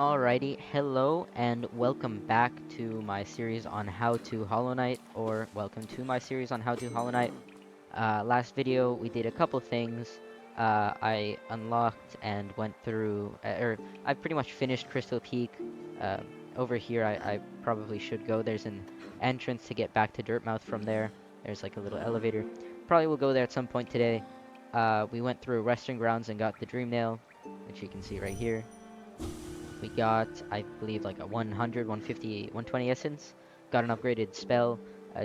Alrighty, hello and welcome back to my series on how to Hollow Knight, or welcome to my series on how to Hollow Knight. Last video we did a couple things. I unlocked and went through, or I pretty much finished Crystal Peak. Uh, Over here I probably should go. There's an entrance to get back to Dirtmouth from there. There's like a little elevator. Probably will go there at some point today. We went through Resting Grounds and got the Dream Nail, which you can see right here. We got, I believe, like a 100, 150, 120 essence. Got an upgraded spell,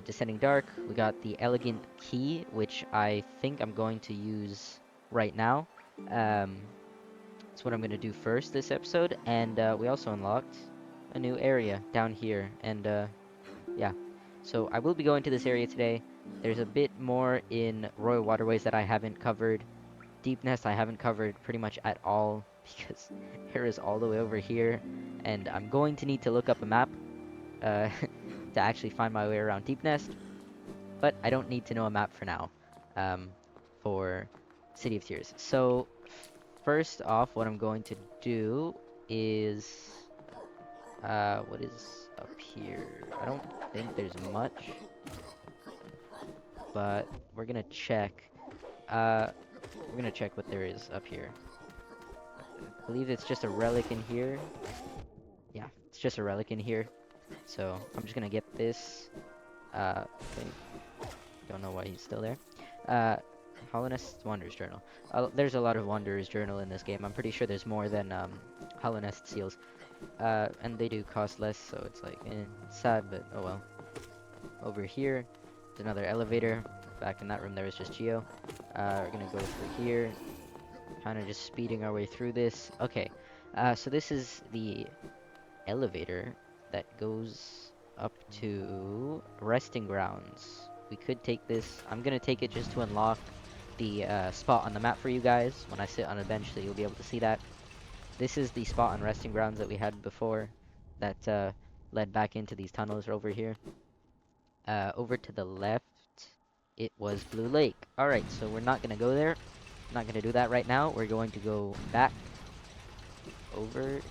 Descending Dark. We got the Elegant Key, which I think I'm going to use right now. Um, that's what I'm going to do first this episode. And we also unlocked a new area down here. And yeah, so I will be going to this area today. There's a bit more in Royal Waterways that I haven't covered. Deep Nest I haven't covered pretty much at all because hair is all the way over here, and I'm going to need to look up a map uh, to actually find my way around Deep Nest, but I don't need to know a map for now um, for City of Tears. So first off, what I'm going to do is what is up here? I don't think there's much, but we're gonna check. Uh, we're gonna check what there is up here. I believe it's just a relic in here. Yeah, it's just a relic in here. So I'm just gonna get this. Okay, don't know why he's still there. Uh, Hollownest Wanderer's Journal. There's a lot of Wanderer's Journal in this game. I'm pretty sure there's more than Hollownest seals. And they do cost less, so it's like, sad, but oh well. Over here, there's another elevator. Back in that room, there was just Geo. We're gonna go through here. Kind of just speeding our way through this. Okay, so this is the elevator that goes up to Resting Grounds. We could take this. I'm gonna take it just to unlock the spot on the map for you guys. When I sit on a bench, so you'll be able to see that. This is the spot on Resting Grounds that we had before that led back into these tunnels over here. Over to the left, it was Blue Lake. Alright, so we're not gonna go there. Not gonna do that right now. We're going to go back over.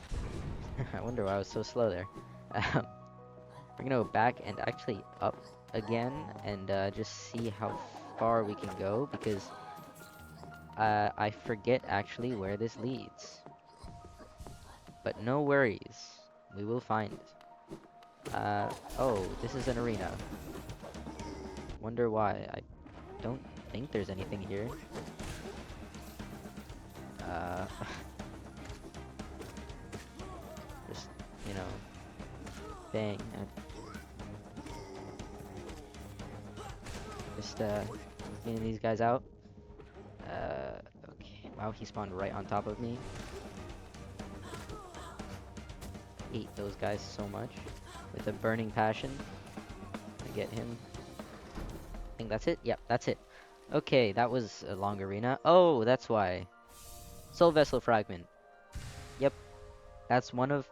I wonder why I was so slow there. Um, we're gonna go back and actually up again and just see how far we can go because I forget actually where this leads. But no worries, we will find it. Oh, this is an arena. Wonder why. I don't think there's anything here. Uh, just, you know, bang. Just getting these guys out. Okay. Wow, he spawned right on top of me. Hate those guys so much. With a burning passion. I get him. I think that's it? Yep, that's it. Okay, that was a long arena. Oh, that's why. Soul Vessel Fragment. Yep, that's one of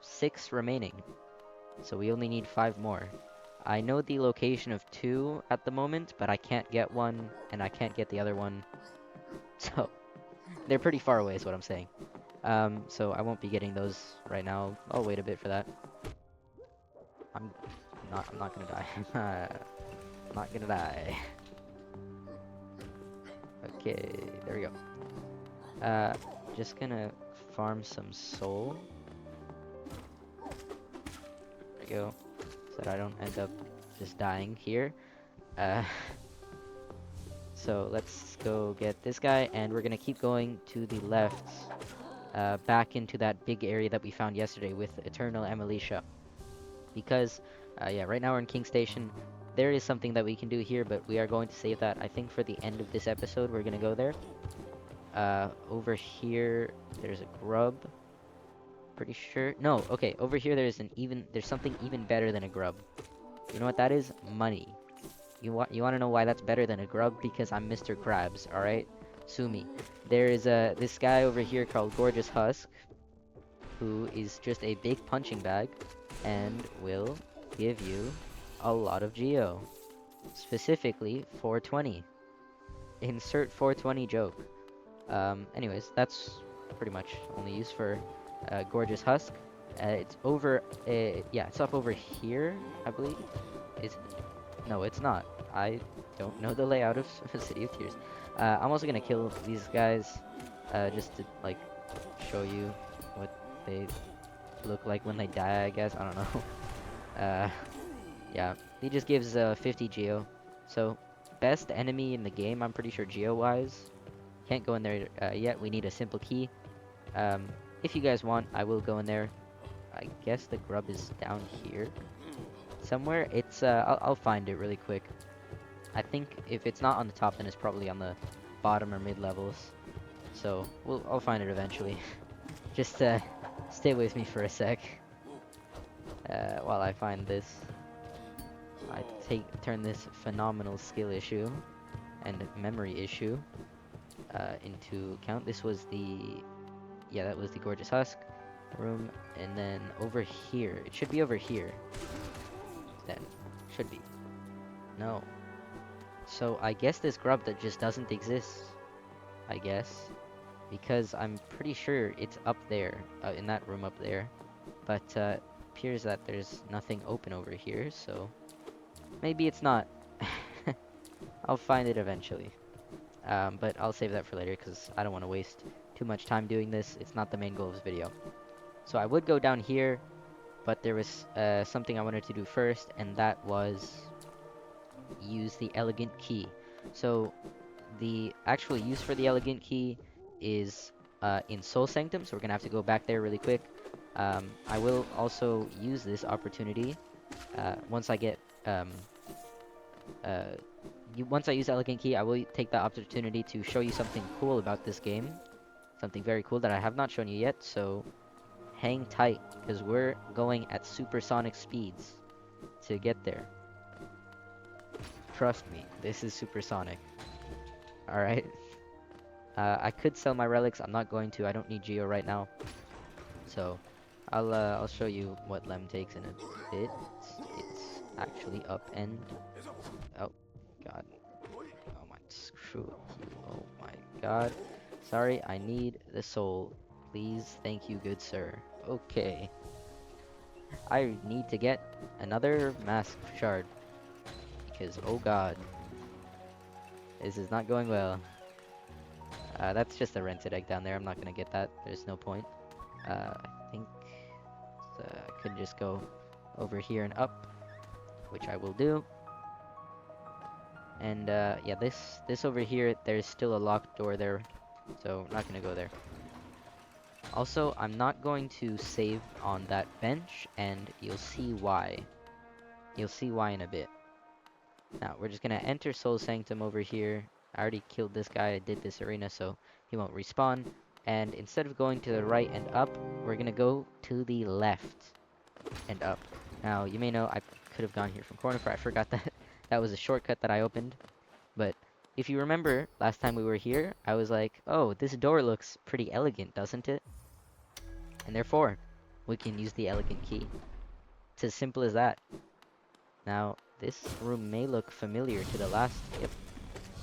6 remaining. So we only need 5 more. I know the location of 2 at the moment, but I can't get one, and I can't get the other one. So, they're pretty far away is what I'm saying. So I won't be getting those right now. I'll wait a bit for that. I'm I'm not gonna die. I'm not gonna die. Okay, there we go. Just gonna farm some soul. There we go. So that I don't end up just dying here. Uh, so let's go get this guy, and we're gonna keep going to the left. Back into that big area that we found yesterday with Eternal Emilitia. Because, yeah, right now we're in King Station. There is something that we can do here, but we are going to save that, I think, for the end of this episode. We're gonna go there. Over here, there's a grub. Pretty sure. No, okay, over here there's something even better than a grub. You know what that is? Money. You want to know why that's better than a grub? Because I'm Mr. Krabs, alright? Sue me. There is this guy over here called Gorgeous Husk, who is just a big punching bag, and will give you a lot of Geo. Specifically, 420. Insert 420 joke. Anyways, that's pretty much only used for Gorgeous Husk. It's over, yeah, it's up over here, I believe. Is it? No, it's not. I don't know the layout of City of Tears. I'm also gonna kill these guys, just to, like, show you what they look like when they die, I guess. I don't know. Uh, yeah, he just gives 50 Geo. So, best enemy in the game, I'm pretty sure Geo-wise. Can't go in there yet. We need a simple key. Um, if you guys want, I will go in there. I guess the grub is down here somewhere. It's I'll find it really quick. I think if it's not on the top, then it's probably on the bottom or mid levels. So I'll find it eventually. Just stay with me for a sec while I find this. I turn this phenomenal skill issue and memory issue into account. This was the, yeah, that was the Gorgeous Husk room, and then over here, it should be over here. Then should be. No. So I guess this grub that just doesn't exist. I guess because I'm pretty sure it's up there, in that room up there. But appears that there's nothing open over here, so maybe it's not. I'll find it eventually. But I'll save that for later because I don't want to waste too much time doing this. It's not the main goal of this video. So I would go down here, but there was something I wanted to do first, and that was use the Elegant Key. So the actual use for the Elegant Key is in Soul Sanctum, so we're gonna have to go back there really quick. I will also use this opportunity once I get once I use Elegant Key, I will take that opportunity to show you something cool about this game. Something very cool that I have not shown you yet, so hang tight, because we're going at supersonic speeds to get there. Trust me, this is supersonic. Alright? I could sell my relics, I'm not going to, I don't need Geo right now. So, I'll show you what Lem takes in a bit. It's actually up and... Oh, God. Oh my, screw you. Oh my God. Sorry, I need the soul. Please, thank you, good sir. Okay. I need to get another mask shard. Because, oh God. This is not going well. That's just a rented egg down there. I'm not gonna get that. There's no point. I think I could just go over here and up, which I will do. And yeah, this over here, there's still a locked door there, so I'm not gonna go there. Also, I'm not going to save on that bench, and you'll see why. You'll see why in a bit. Now, we're just gonna enter Soul Sanctum over here. I already killed this guy, I did this arena, so he won't respawn. And instead of going to the right and up, we're gonna go to the left and up. Now, you may know I could have gone here from Cornifer. I forgot that that was a shortcut that I opened. But if you remember, last time we were here, I was like, oh, this door looks pretty elegant, doesn't it? And therefore, we can use the Elegant Key. It's as simple as that. Now, this room may look familiar to the last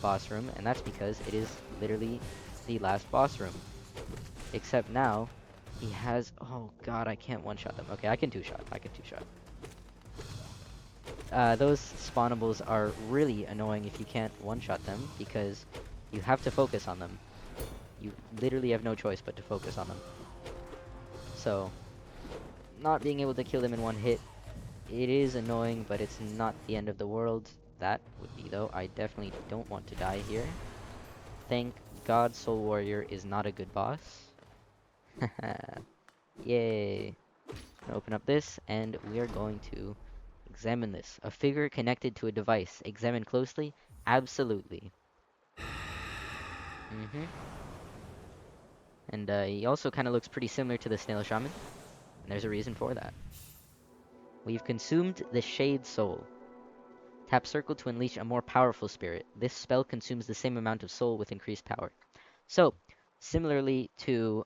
boss room, and that's because it is literally the last boss room. Except now, he has... Oh God, I can't one-shot them. Okay, I can two-shot. I can two-shot. Those spawnables are really annoying if you can't one-shot them, because you have to focus on them. You literally have no choice but to focus on them. So, not being able to kill them in one hit, it is annoying, but it's not the end of the world. That would be, though. I definitely don't want to die here. Thank God Soul Warrior is not a good boss. Yay. Gonna open up this, and we are going to examine this. A figure connected to a device. Examine closely? Absolutely. And he also kind of looks pretty similar to the Snail Shaman. And there's a reason for that. We've consumed the Shade Soul. Tap circle to unleash a more powerful spirit. This spell consumes the same amount of soul with increased power. So, similarly to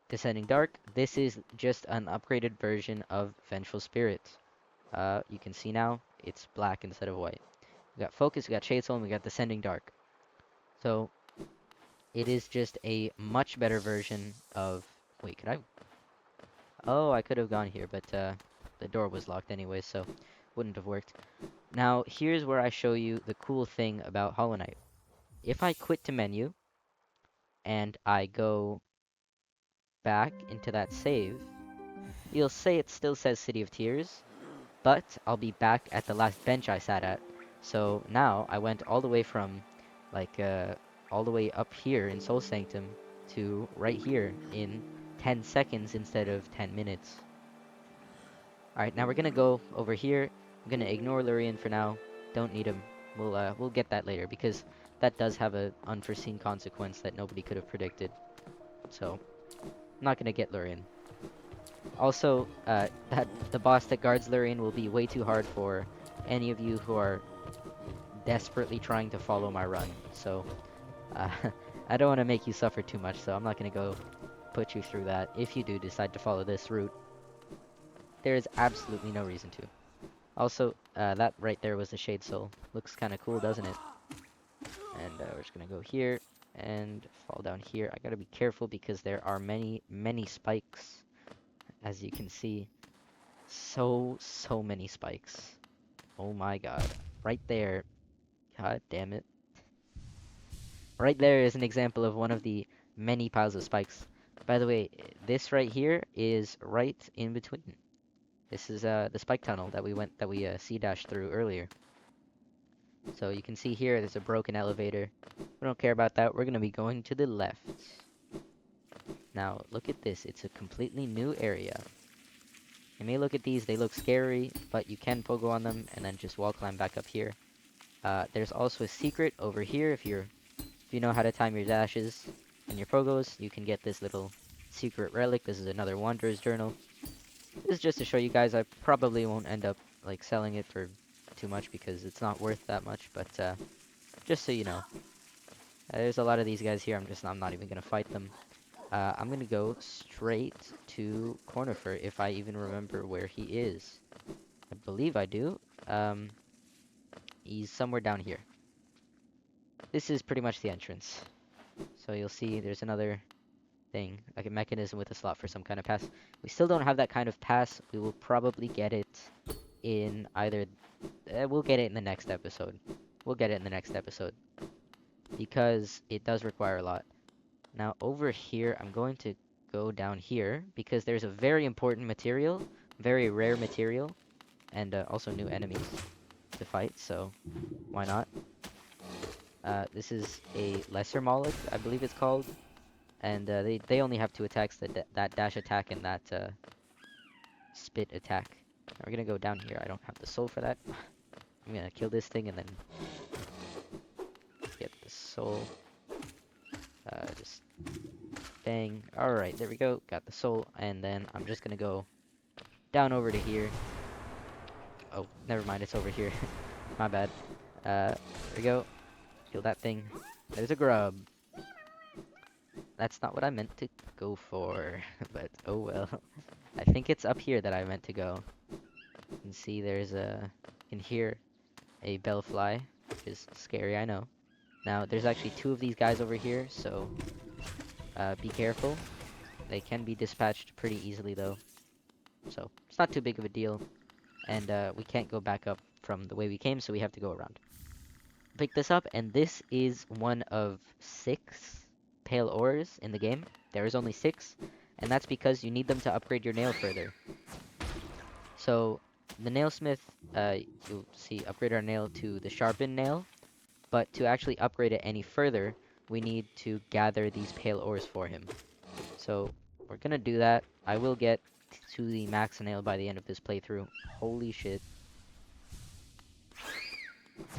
Descending Dark, this is just an upgraded version of Vengeful Spirit. You can see now, it's black instead of white. We got Focus, we got Shade Soul, and we got Descending Dark. So, it is just a much better version of... Wait, could I Oh, I could have gone here, but the door was locked anyway, so wouldn't have worked. Now, here's where I show you the cool thing about Hollow Knight. If I quit to menu and I go back into that save, you'll say it still says City of Tears, but I'll be back at the last bench I sat at. So now I went all the way from like all the way up here in Soul Sanctum to right here in 10 seconds instead of 10 minutes. Alright, now we're gonna go over here. I'm gonna ignore Lurien for now. Don't need him. We'll get that later because that does have a unforeseen consequence that nobody could have predicted. So, I'm not gonna get Lurien. Also, that the boss that guards Lurien will be way too hard for any of you who are desperately trying to follow my run. So, uh, I don't want to make you suffer too much, so I'm not gonna go put you through that. If you do decide to follow this route, there is absolutely no reason to. Also, that right there was the Shade Soul. Looks kind of cool, doesn't it? And we're just gonna go here and fall down here. I gotta be careful because there are many, many spikes, as you can see. So many spikes. Oh my god. Right there. God damn it. Right there is an example of one of the many piles of spikes. By the way, this right here is right in between. This is the spike tunnel that we sea dashed through earlier. So you can see here there's a broken elevator. We don't care about that. We're going to be going to the left. Now, look at this. It's a completely new area. You may look at these, they look scary, but you can pogo on them and then just wall climb back up here. There's also a secret over here. If you know how to time your dashes and your pogos, you can get this little secret relic. This is another Wanderer's Journal. This is just to show you guys. I probably won't end up like selling it for too much because it's not worth that much, but just so you know. There's a lot of these guys here. I'm not even gonna fight them. I'm gonna go straight to Cornifer if I even remember where he is. I believe I do. He's somewhere down here. This is pretty much the entrance. So you'll see there's another thing, like a mechanism with a slot for some kind of pass. We still don't have that kind of pass. We will probably get it in either... we'll get it in the next episode. We'll get it in the next episode. Because it does require a lot. Now over here, I'm going to go down here because there's a very important material, very rare material, and also new enemies to fight, so why not? This is a Lesser Moloch, I believe it's called, and they only have two attacks, that dash attack and that spit attack. Now we're gonna go down here. I don't have the soul for that. I'm gonna kill this thing and then get the soul. Just bang. Alright, there we go. Got the soul. And then I'm just gonna go down over to here. Oh, never mind. It's over here. My bad. There we go. Kill that thing. There's a grub. That's not what I meant to go for. But, oh well. I think it's up here that I meant to go. You can see there's a... You can hear a bellfly, which is scary, I know. Now, there's actually two of these guys over here, so be careful. They can be dispatched pretty easily, though. So, it's not too big of a deal. And we can't go back up from the way we came, so we have to go around. Pick this up, and this is one of 6 pale ores in the game. There is only 6, and that's because you need them to upgrade your nail further. So, the nailsmith, you'll see, upgrade our nail to the sharpened nail, but to actually upgrade it any further, we need to gather these pale ores for him. So, we're gonna do that. I will get to the max nail by the end of this playthrough. Holy shit.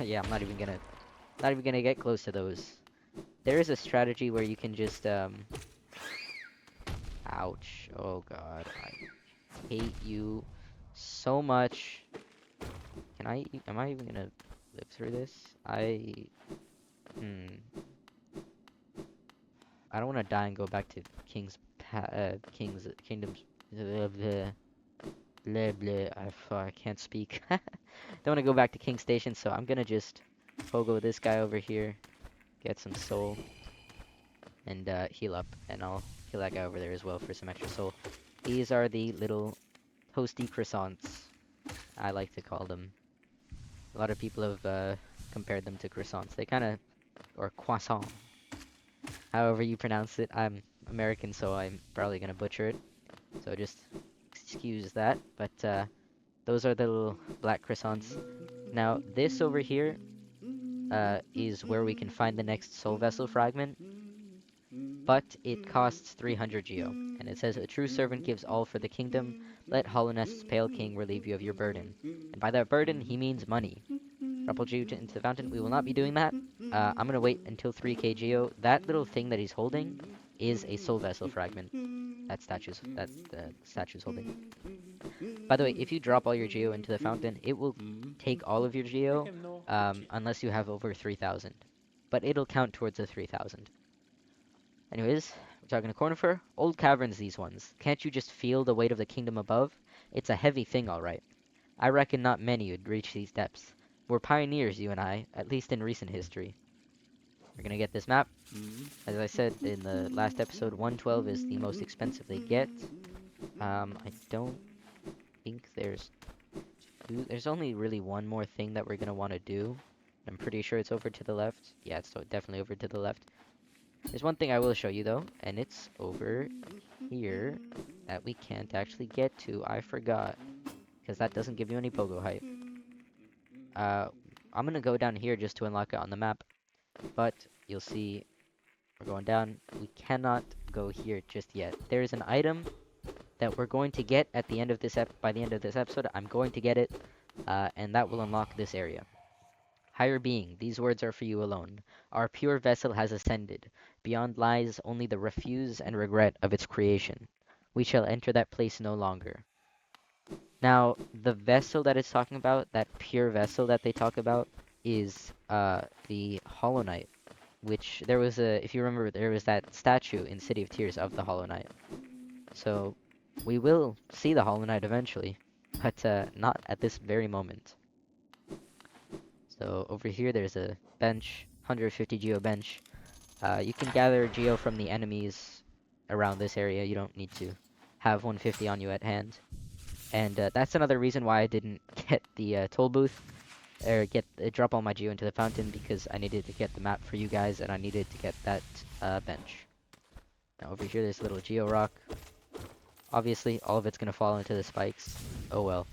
Yeah, I'm not even gonna get close to those. There is a strategy where you can just, ouch. Oh god, I hate you so much. Am I even gonna live through this? I don't wanna die and go back to Kingdom's, blah, blah, blah, blah. I can't speak. Don't wanna go back to King Station, so I'm gonna just pogo this guy over here, get some soul, and heal up, and I'll heal that guy over there as well for some extra soul. these are the little toasty croissants, I like to call them. A lot of people have compared them to croissants. They kind of, or croissant, however you pronounce it. I'm American, so I'm probably gonna butcher it. So just excuse that. But those are the little black croissants. Now this over here is where we can find the next soul vessel fragment, but it costs 300 geo. And it says, a true servant gives all for the kingdom. Let Hollownest's pale king relieve you of your burden. And by that burden, he means money. Drop all geo into the fountain. We will not be doing that. I'm going to wait until 3k geo. That little thing that he's holding is a soul vessel fragment. That the statue's holding. By the way, if you drop all your geo into the fountain, it will take all of your geo, unless you have over 3,000. But it'll count towards the 3,000. Anyways, we're talking to Cornifer. Old caverns, these ones. Can't you just feel the weight of the kingdom above? It's a heavy thing, alright. I reckon not many would reach these depths. We're pioneers, you and I, at least in recent history. We're gonna get this map. As I said in the last episode, 112 is the most expensive they get. I don't think there's only really one more thing that we're gonna want to do. I'm pretty sure it's over to the left. Yeah, it's definitely over to the left. There's one thing I will show you though, and it's over here that we can't actually get to. I forgot, because that doesn't give you any pogo height. I'm gonna go down here just to unlock it on the map, but you'll see we're going down. We cannot go here just yet. There is an item that we're going to get at the end of this by the end of this episode. I'm going to get it, and that will unlock this area. Higher being, these words are for you alone. Our pure vessel has ascended. Beyond lies only the refuse and regret of its creation. We shall enter that place no longer. Now, the vessel that it's talking about, that pure vessel that they talk about, is the Hollow Knight. Which there was if you remember, there was that statue in City of Tears of the Hollow Knight. So we will see the Hollow Knight eventually, but not at this very moment. So over here, there's a bench, 150 geo bench. You can gather geo from the enemies around this area. You don't need to have 150 on you at hand. And that's another reason why I didn't get the toll booth, or drop all my geo into the fountain, because I needed to get the map for you guys, and I needed to get that bench. Now over here, there's a little geo rock. Obviously, all of it's gonna fall into the spikes. Oh well.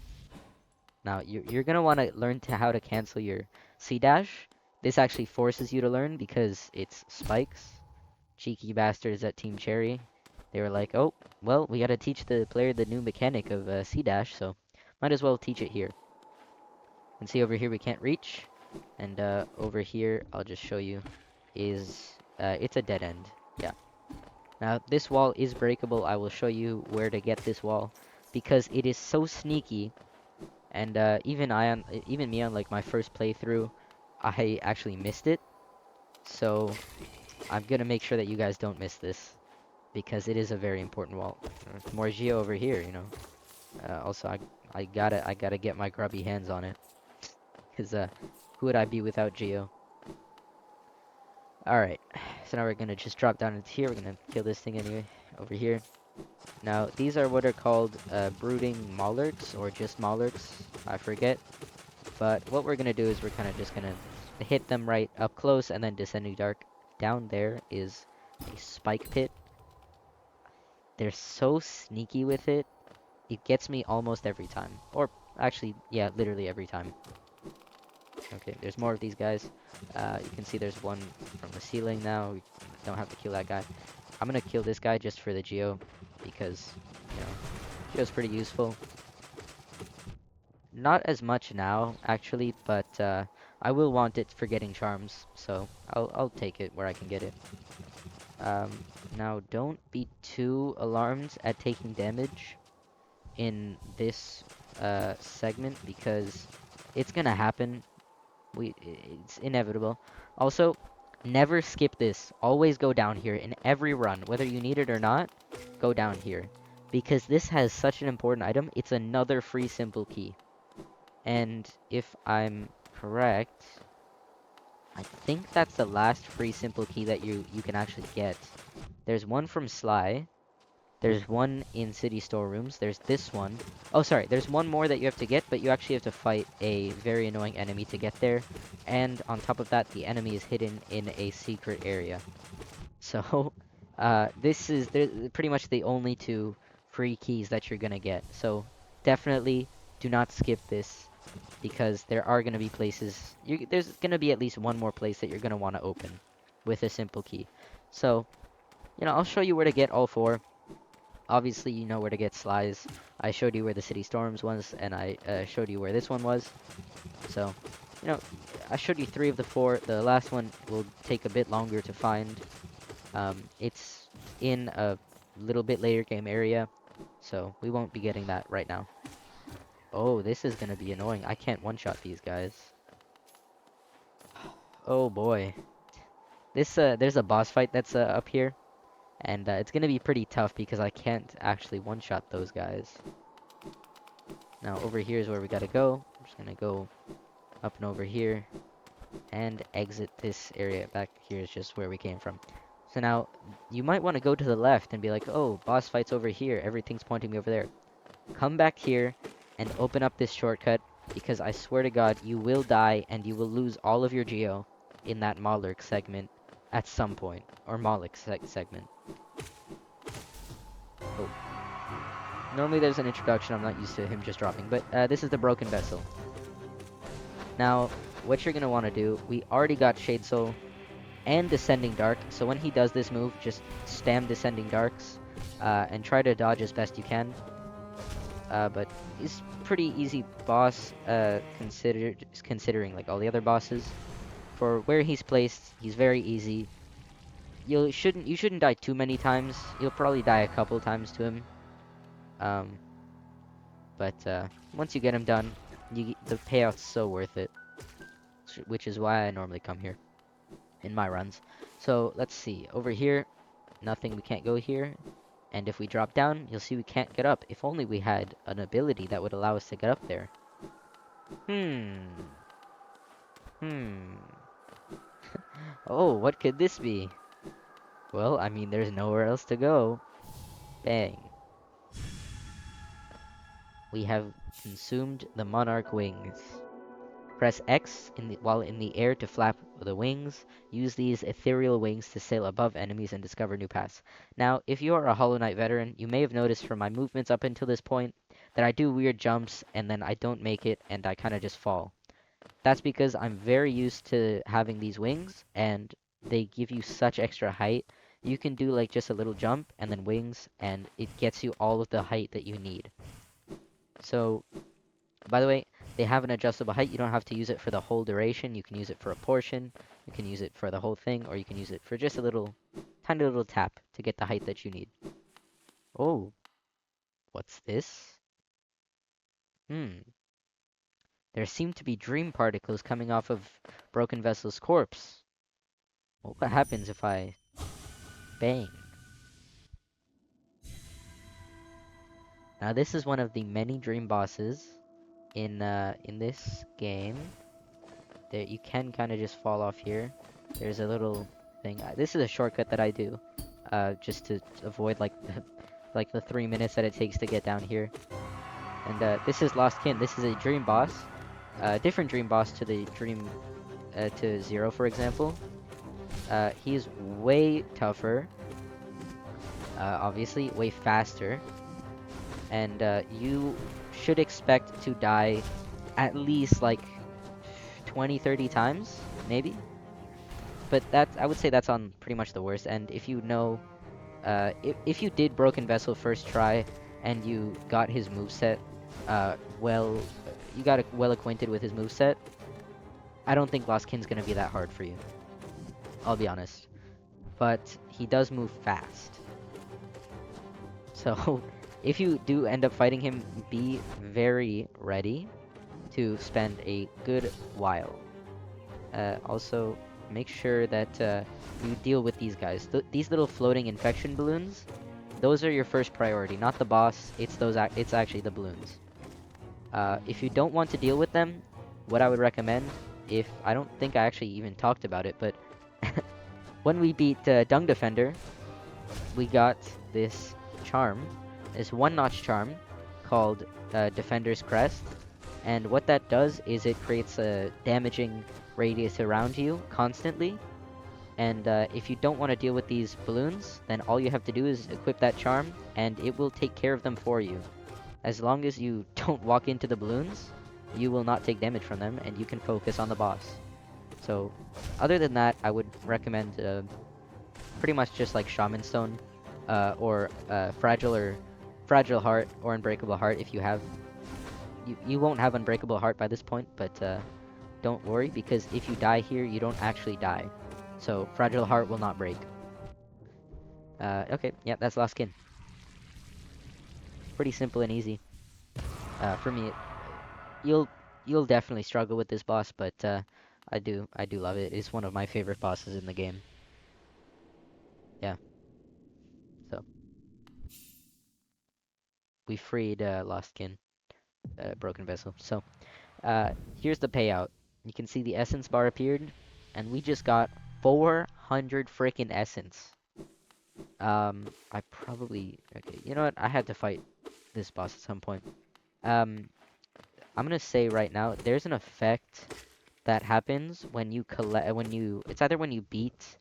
Now you're gonna want to learn how to cancel your C dash. This actually forces you to learn because it's spikes. Cheeky bastards at Team Cherry. They were like, oh, well, we gotta teach the player the new mechanic of C dash, so might as well teach it here. And see over here we can't reach, and over here I'll just show you is it's a dead end. Yeah. Now this wall is breakable. I will show you where to get this wall because it is so sneaky. And even me on like my first playthrough, I actually missed it. So I'm gonna make sure that you guys don't miss this because it is a very important wall. More geo over here, you know. Also, I gotta get my grubby hands on it, cause who would I be without geo? All right, so now we're gonna just drop down into here. We're gonna kill this thing anyway over here. Now, these are what are called brooding mallards, or just mallards, I forget. But what we're going to do is we're kind of just going to hit them right up close and then descending dark. Down there is a spike pit. They're so sneaky with it. It gets me almost every time. Or actually, yeah, literally every time. Okay, there's more of these guys. You can see there's one from the ceiling now. We don't have to kill that guy. I'm going to kill this guy just for the geo. Because, you know, geo's pretty useful. Not as much now, actually, but I will want it for getting charms, so I'll take it where I can get it. Now, don't be too alarmed at taking damage in this segment, because it's gonna happen. It's inevitable. Also, never skip this. Always go down here in every run, whether you need it or not. Go down here, because this has such an important item. It's another free simple key. And if I'm correct, I think that's the last free simple key that you can actually get. There's one from Sly, There's one in city storerooms. There's this one. Oh, sorry. There's one more that you have to get, but you actually have to fight a very annoying enemy to get there. And on top of that, the enemy is hidden in a secret area. So, this is pretty much the only two free keys that you're gonna get. So, definitely do not skip this because there are gonna be places. There's gonna be at least one more place that you're gonna want to open with a simple key. So, I'll show you where to get all four. Obviously, you know where to get Slies. I showed you where the City Storms was, and I showed you where this one was. So, you know, I showed you three of the four. The last one will take a bit longer to find. It's in a little bit later game area, so we won't be getting that right now. Oh, this is gonna be annoying. I can't one-shot these guys. Oh boy. There's a boss fight that's up here. And it's gonna be pretty tough because I can't actually one-shot those guys. Now over here is where we gotta go. I'm just gonna go up and over here and exit this area. Back here is just where we came from. So now you might want to go to the left and be like, oh, boss fight's over here. Everything's pointing me over there. Come back here and open up this shortcut because I swear to God, you will die and you will lose all of your geo in that Moloch segment at some point. Or Moloch segment. Oh. Normally there's an introduction, I'm not used to him just dropping, but this is the Broken Vessel. Now, what you're going to want to do, we already got Shade Soul and Descending Dark, so when he does this move, just spam Descending Darks and try to dodge as best you can. But he's pretty easy boss considering like all the other bosses. For where he's placed, he's very easy. You shouldn't die too many times. You'll probably die a couple times to him. But once you get him done, the payout's so worth it. Which is why I normally come here in my runs. So let's see. Over here, nothing. We can't go here. And if we drop down, you'll see we can't get up. If only we had an ability that would allow us to get up there. Oh, what could this be? Well, I mean, there's nowhere else to go. Bang. We have consumed the Monarch wings. Press X while in the air to flap the wings. Use these ethereal wings to sail above enemies and discover new paths. Now, if you are a Hollow Knight veteran, you may have noticed from my movements up until this point that I do weird jumps and then I don't make it and I kind of just fall. That's because I'm very used to having these wings and they give you such extra height. You can do like just a little jump and then wings and it gets you all of the height that you need. So, by the way, they have an adjustable height. You don't have to use it for the whole duration. You can use it for a portion. You can use it for the whole thing, or you can use it for just a little, tiny little tap to get the height that you need. Oh, what's this? There seem to be dream particles coming off of Broken Vessel's corpse. What happens if I bang? Now this is one of the many dream bosses in this game. There, you can kind of just fall off here. There's a little thing. This is a shortcut that I do, just to avoid like the 3 minutes that it takes to get down here. And this is Lost Kin. This is a dream boss, different dream boss to the dream to Zero, for example. He's way tougher, obviously way faster, and you should expect to die at least like 20-30 times, maybe. But I would say that's on pretty much the worst. And if you know, if you did Broken Vessel first try and you got his moveset, you got well acquainted with his moveset, I don't think Lost Kin's gonna be that hard for you. I'll be honest. But he does move fast. So, if you do end up fighting him, be very ready to spend a good while. Also, make sure that you deal with these guys. These little floating infection balloons, those are your first priority, not the boss. It's actually the balloons. If you don't want to deal with them, what I would recommend, I don't think I actually even talked about it, but when we beat Dung Defender, we got this charm, this one-notch charm called Defender's Crest. And what that does is it creates a damaging radius around you constantly. And if you don't want to deal with these balloons, then all you have to do is equip that charm, and it will take care of them for you. As long as you don't walk into the balloons, you will not take damage from them, and you can focus on the boss. So, other than that, I would recommend pretty much just like Shaman Stone, or Fragile Heart, or Unbreakable Heart if you have. You won't have Unbreakable Heart by this point, but don't worry, because if you die here, you don't actually die. So, Fragile Heart will not break. Okay, yeah, that's Lost Kin. Pretty simple and easy. For me, you'll definitely struggle with this boss, but I do love it. It's one of my favorite bosses in the game. Yeah. So we freed Lost Kin, Broken Vessel. So here's the payout. You can see the essence bar appeared, and we just got 400 freaking essence. I probably okay. You know what? I had to fight this boss at some point. Um, I'm gonna say right now, there's an effect that happens when you collect it's either when you beat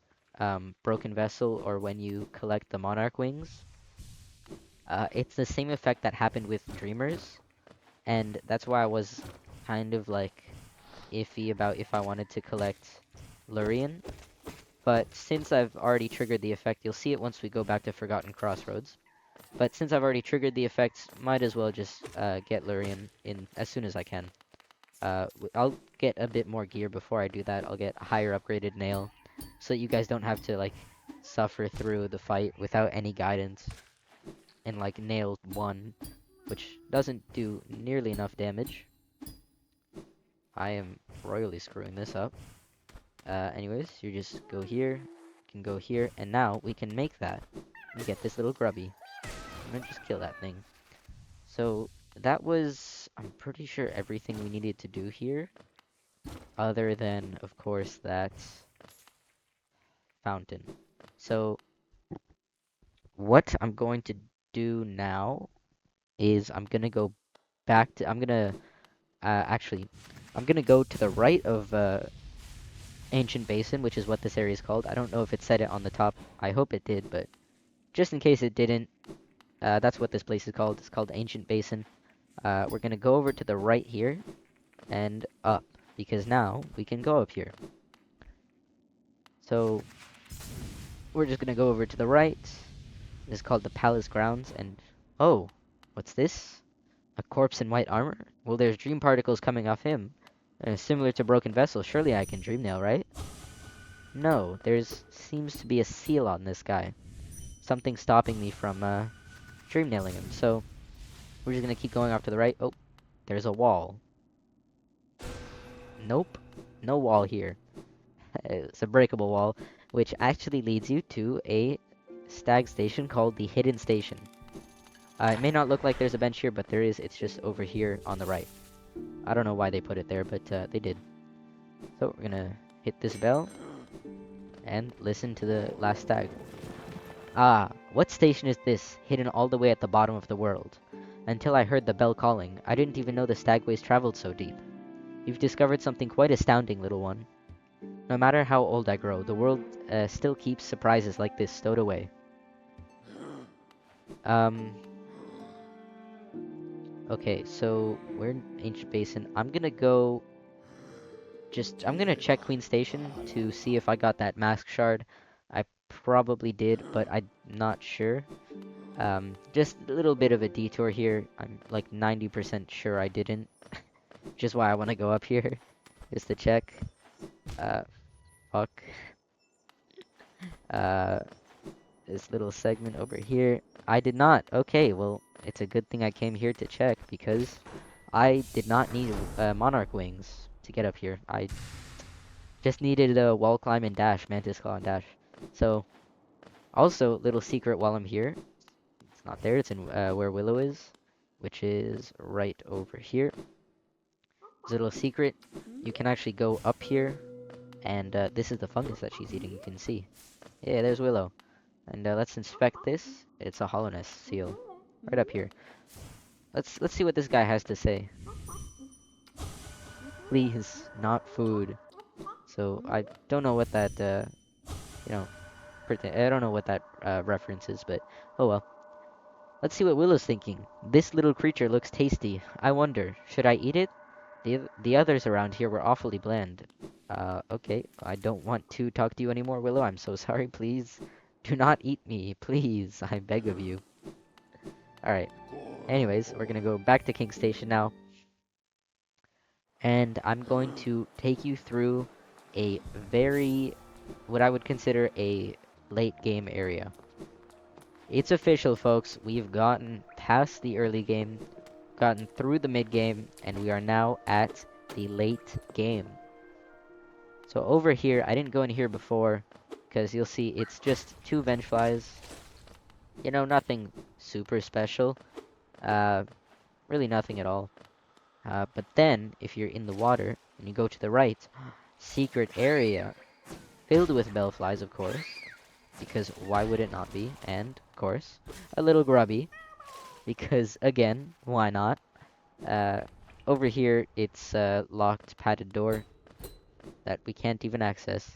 Broken Vessel or when you collect the Monarch Wings. It's the same effect that happened with Dreamers, and that's why I was kind of like iffy about if I wanted to collect Lurien. But since I've already triggered the effect, you'll see it once we go back to Forgotten Crossroads. But since I've already triggered the effects, might as well just get Lurien in as soon as I can. I'll get a bit more gear before I do that. I'll get a higher upgraded nail, so that you guys don't have to like suffer through the fight without any guidance. And like nail 1, which doesn't do nearly enough damage. I am royally screwing this up. Anyways, you just go here, can go here, and now we can make that. We get this little grubby. I'm gonna just kill that thing. So that was, I'm pretty sure, everything we needed to do here. Other than, of course, that fountain. So what I'm going to do now is I'm gonna go back to, actually, I'm gonna go to the right of Ancient Basin, which is what this area is called. I don't know if it said it on the top. I hope it did, but just in case it didn't, that's what this place is called. It's called Ancient Basin. We're gonna go over to the right here and up, because now we can go up here. So we're just gonna go over to the right. This is called the Palace Grounds, and oh, what's this? A corpse in white armor? Well, there's dream particles coming off him. Similar to Broken Vessel, surely I can dream nail, right? No, there's seems to be a seal on this guy. Something stopping me from dream nailing him. So we're just gonna keep going off to the right. Oh, there's a wall. Nope, no wall here. It's a breakable wall, which actually leads you to a stag station called the Hidden Station. It may not look like there's a bench here, but there is. It's just over here on the right. I don't know why they put it there, but they did. So we're gonna hit this bell and listen to the last stag. Ah, what station is this, hidden all the way at the bottom of the world? Until I heard the bell calling, I didn't even know the stagways traveled so deep. You've discovered something quite astounding, little one. No matter how old I grow, the world still keeps surprises like this stowed away. Okay, so we're in Ancient Basin. I'm gonna go... I'm gonna check Queen Station to see if I got that Mask Shard. I probably did, but I'm not sure. Just a little bit of a detour here. I'm like 90% sure I didn't. Which is why I want to go up here. Just to check. Fuck. Uh, this little segment over here. I did not. Okay, well, it's a good thing I came here to check, because I did not need Monarch Wings to get up here. I just needed a wall climb and dash, Mantis Claw and dash. So, also, little secret while I'm here. It's not there, it's in where Willow is, which is right over here. There's a little secret. You can actually go up here, and this is the fungus that she's eating, you can see. Yeah, there's Willow. And let's inspect this. It's a hollowness seal. Right up here. Let's see what this guy has to say. Please, not food. So I don't know what that you know, I don't know what that reference is, but oh well. Let's see what Willow's thinking. This little creature looks tasty. I wonder, should I eat it? The others around here were awfully bland. Okay. I don't want to talk to you anymore, Willow. I'm so sorry. Please do not eat me. Please. I beg of you. Alright. Anyways, we're gonna go back to King Station now. And I'm going to take you through a very, what I would consider a late game area. It's official, folks. We've gotten past the early game, gotten through the mid game, and we are now at the late game. So over here, I didn't go in here before, because you'll see it's just 2 Vengeflies. You know, nothing super special. Really nothing at all. But then, if you're in the water, and you go to the right, secret area, filled with Bellflies, of course. Because why would it not be? And, of course, a little grubby. Because, again, why not? Over here, it's a locked, padded door that we can't even access.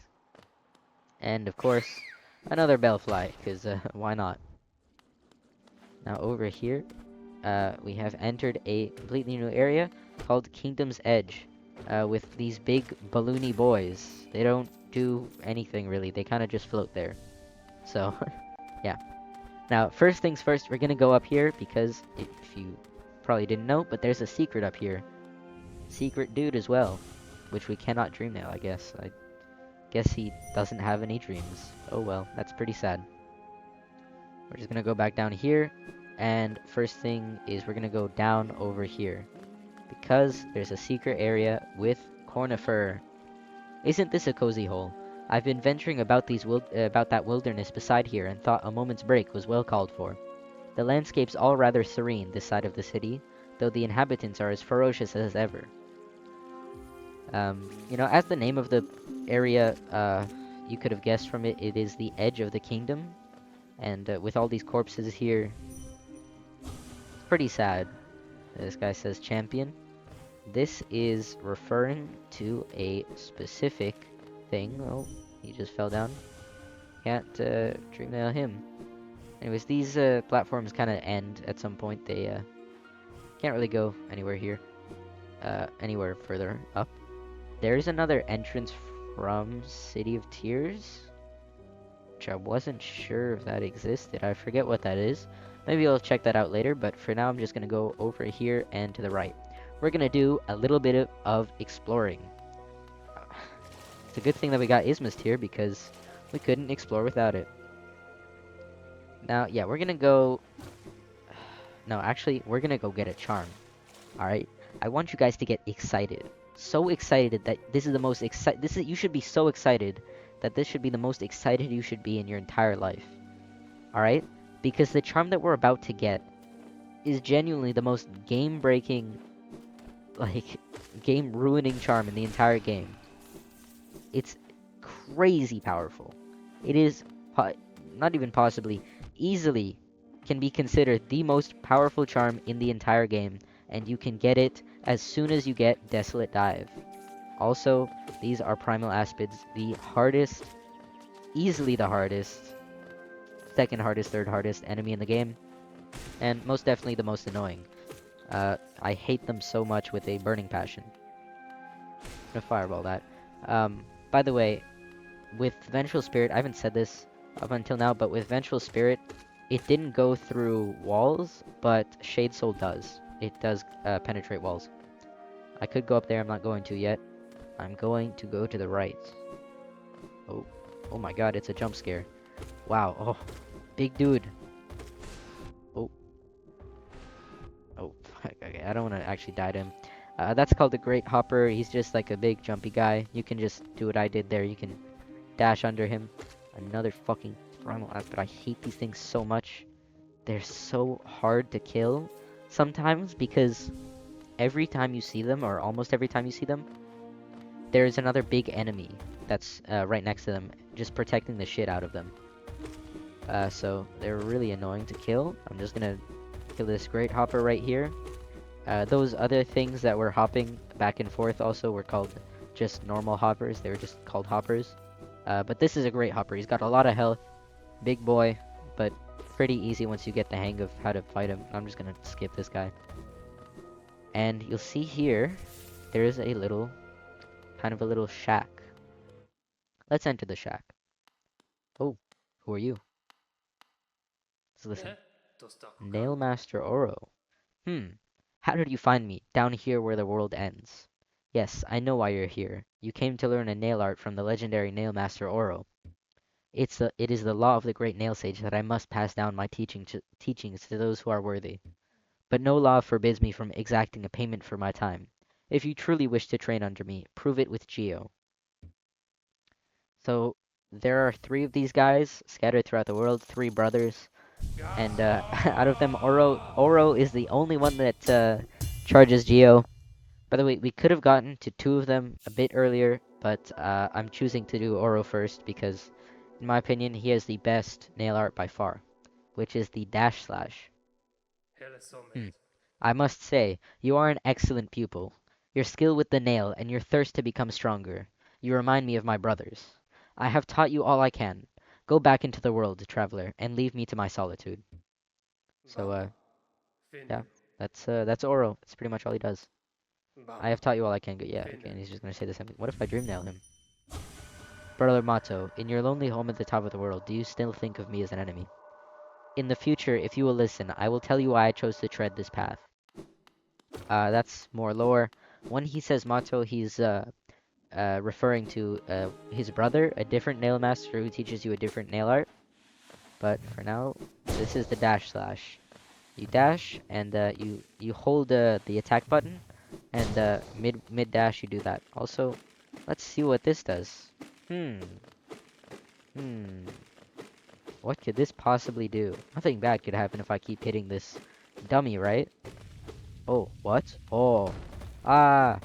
And, of course, another Bellfly, because why not? Now, over here, we have entered a completely new area called Kingdom's Edge, with these big balloony boys. They don't do anything, really. They kind of just float there. So, yeah. Now, first things first, we're gonna go up here, because if you probably didn't know, but there's a secret up here. Secret dude as well, which we cannot dream now, I guess. I guess he doesn't have any dreams. Oh well, that's pretty sad. We're just gonna go back down here, and first thing is we're gonna go down over here, because there's a secret area with Cornifer. Isn't this a cozy hole? I've been venturing about about that wilderness beside here and thought a moment's break was well called for. The landscape's all rather serene this side of the city, though the inhabitants are as ferocious as ever. You know, as the name of the area, you could have guessed from it, it is the edge of the kingdom. And with all these corpses here, it's pretty sad. This guy says champion. This is referring to a specific thing. Oh, he just fell down. Can't dreamnail him. Anyways, these platforms kind of end at some point. They can't really go anywhere here. Anywhere further up. There's another entrance from City of Tears, which I wasn't sure if that existed. I forget what that is. Maybe I'll check that out later, but for now I'm just going to go over here and to the right. We're going to do a little bit of exploring. It's a good thing that we got Ismist here, because we couldn't explore without it. Now, yeah, we're going to go... No, actually, we're going to go get a charm. Alright? I want you guys to get excited. So excited that this is the most you should be so excited that this should be the most excited you should be in your entire life. Alright? Because the charm that we're about to get is genuinely the most game-breaking, like, game-ruining charm in the entire game. It's crazy powerful. It is, not even possibly, easily can be considered the most powerful charm in the entire game, and you can get it as soon as you get Desolate Dive. Also, these are Primal Aspids, the hardest, easily the hardest, second hardest, third hardest enemy in the game, and most definitely the most annoying. I hate them so much with a burning passion. I'm gonna fireball that. By the way, with Vengeful Spirit, I haven't said this up until now, but with Vengeful Spirit, it didn't go through walls, but Shade Soul does. It does penetrate walls. I could go up there, I'm not going to yet. I'm going to go to the right. Oh my god, it's a jump scare. Wow, oh, big dude. Oh, fuck, okay, I don't want to actually die to him. That's called the Great Hopper. He's just like a big jumpy guy. You can just do what I did there. You can dash under him. Another fucking Primal Aspid. I hate these things so much. They're so hard to kill sometimes, because every time you see them, or almost every time you see them, there's another big enemy that's right next to them, just protecting the shit out of them. So they're really annoying to kill. I'm just gonna kill this great hopper right here. Those other things that were hopping back and forth also were called just normal hoppers. They were just called hoppers. But this is a great hopper. He's got a lot of health. Big boy, but pretty easy once you get the hang of how to fight him. I'm just gonna skip this guy. And you'll see here, there is a little, kind of a little shack. Let's enter the shack. Oh, who are you? Let's listen. としたか。Nail Master Oro. How did you find me? Down here where the world ends. Yes, I know why you're here. You came to learn a nail art from the legendary Nail Master Oro. It is the law of the great nail sage that I must pass down my teachings to those who are worthy. But no law forbids me from exacting a payment for my time. If you truly wish to train under me, prove it with Geo. So there are three of these guys scattered throughout the world, three brothers, and out of them, Oro is the only one that charges Geo. By the way, we could have gotten to two of them a bit earlier, but I'm choosing to do Oro first because, in my opinion, he has the best nail art by far, which is the dash slash. ヘレソメ Hmm. ト。I must say, you are an excellent pupil. Your skill with the nail and your thirst to become stronger. You remind me of my brothers. I have taught you all I can. Go back into the world, traveler, and leave me to my solitude. So, バン。フィニ yeah, that's Oro. That's pretty much all he does. ム。バン。I have taught you all I can. Yeah, フィニ okay, and he's just gonna say the same thing. What if I dream nail him? Brother Mato, in your lonely home at the top of the world, do you still think of me as an enemy? In the future, if you will listen, I will tell you why I chose to tread this path. That's more lore. When he says Mato, he's referring to his brother, a different nail master who teaches you a different nail art. But for now, this is the dash slash. You dash and you hold the attack button, and mid dash you do that. Also, let's see what this does. Hmm. Hmm. What could this possibly do? Nothing bad could happen if I keep hitting this dummy, right? Oh, what? Oh. Ah.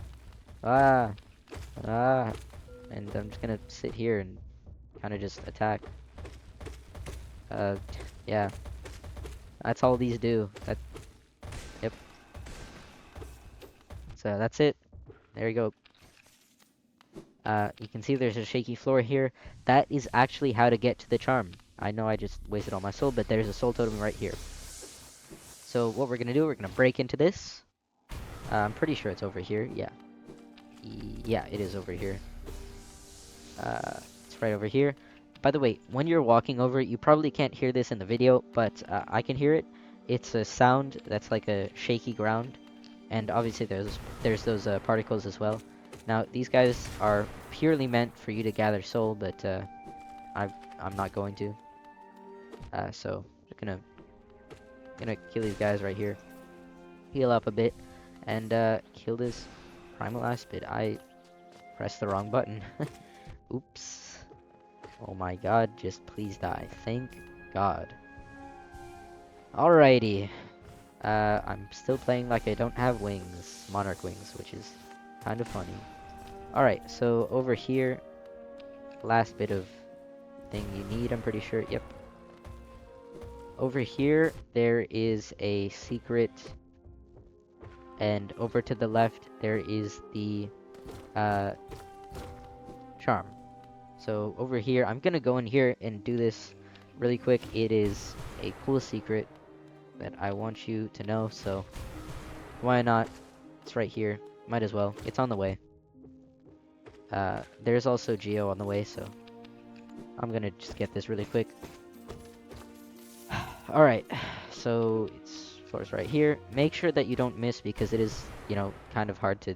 Ah. Ah. And I'm just gonna sit here and kind of just attack. Uh, yeah. That's all these do. Yep. So that's it. There you go. You can see there's a shaky floor here. That is actually how to get to the charm. I know I just wasted all my soul, but there's a soul totem right here. So what we're gonna do, we're gonna break into this. I'm pretty sure it's over here. Yeah. Yeah, it is over here. It's right over here. By the way, when you're walking over it, you probably can't hear this in the video, but I can hear it. It's a sound that's like a shaky ground, and obviously there's those particles as well. Now these guys are purely meant for you to gather soul, but I'm not going to. So just gonna kill these guys right here, heal up a bit, and kill this primal aspid. I pressed the wrong button. Oops. Oh my god, just please die. Thank god. Alrighty. I'm still playing like I don't have wings, monarch wings, which is kind of funny. Alright, so over here, last bit of thing you need, I'm pretty sure. Yep. Over here, there is a secret, and over to the left, there is the uh, charm. So over here, I'm gonna go in here and do this really quick. It is a cool secret that I want you to know, so why not? It's right here. Might as well. It's on the way. There's also Geo on the way, so I'm gonna just get this really quick. Alright, so it's floor's right here. Make sure that you don't miss because it is, kind of hard to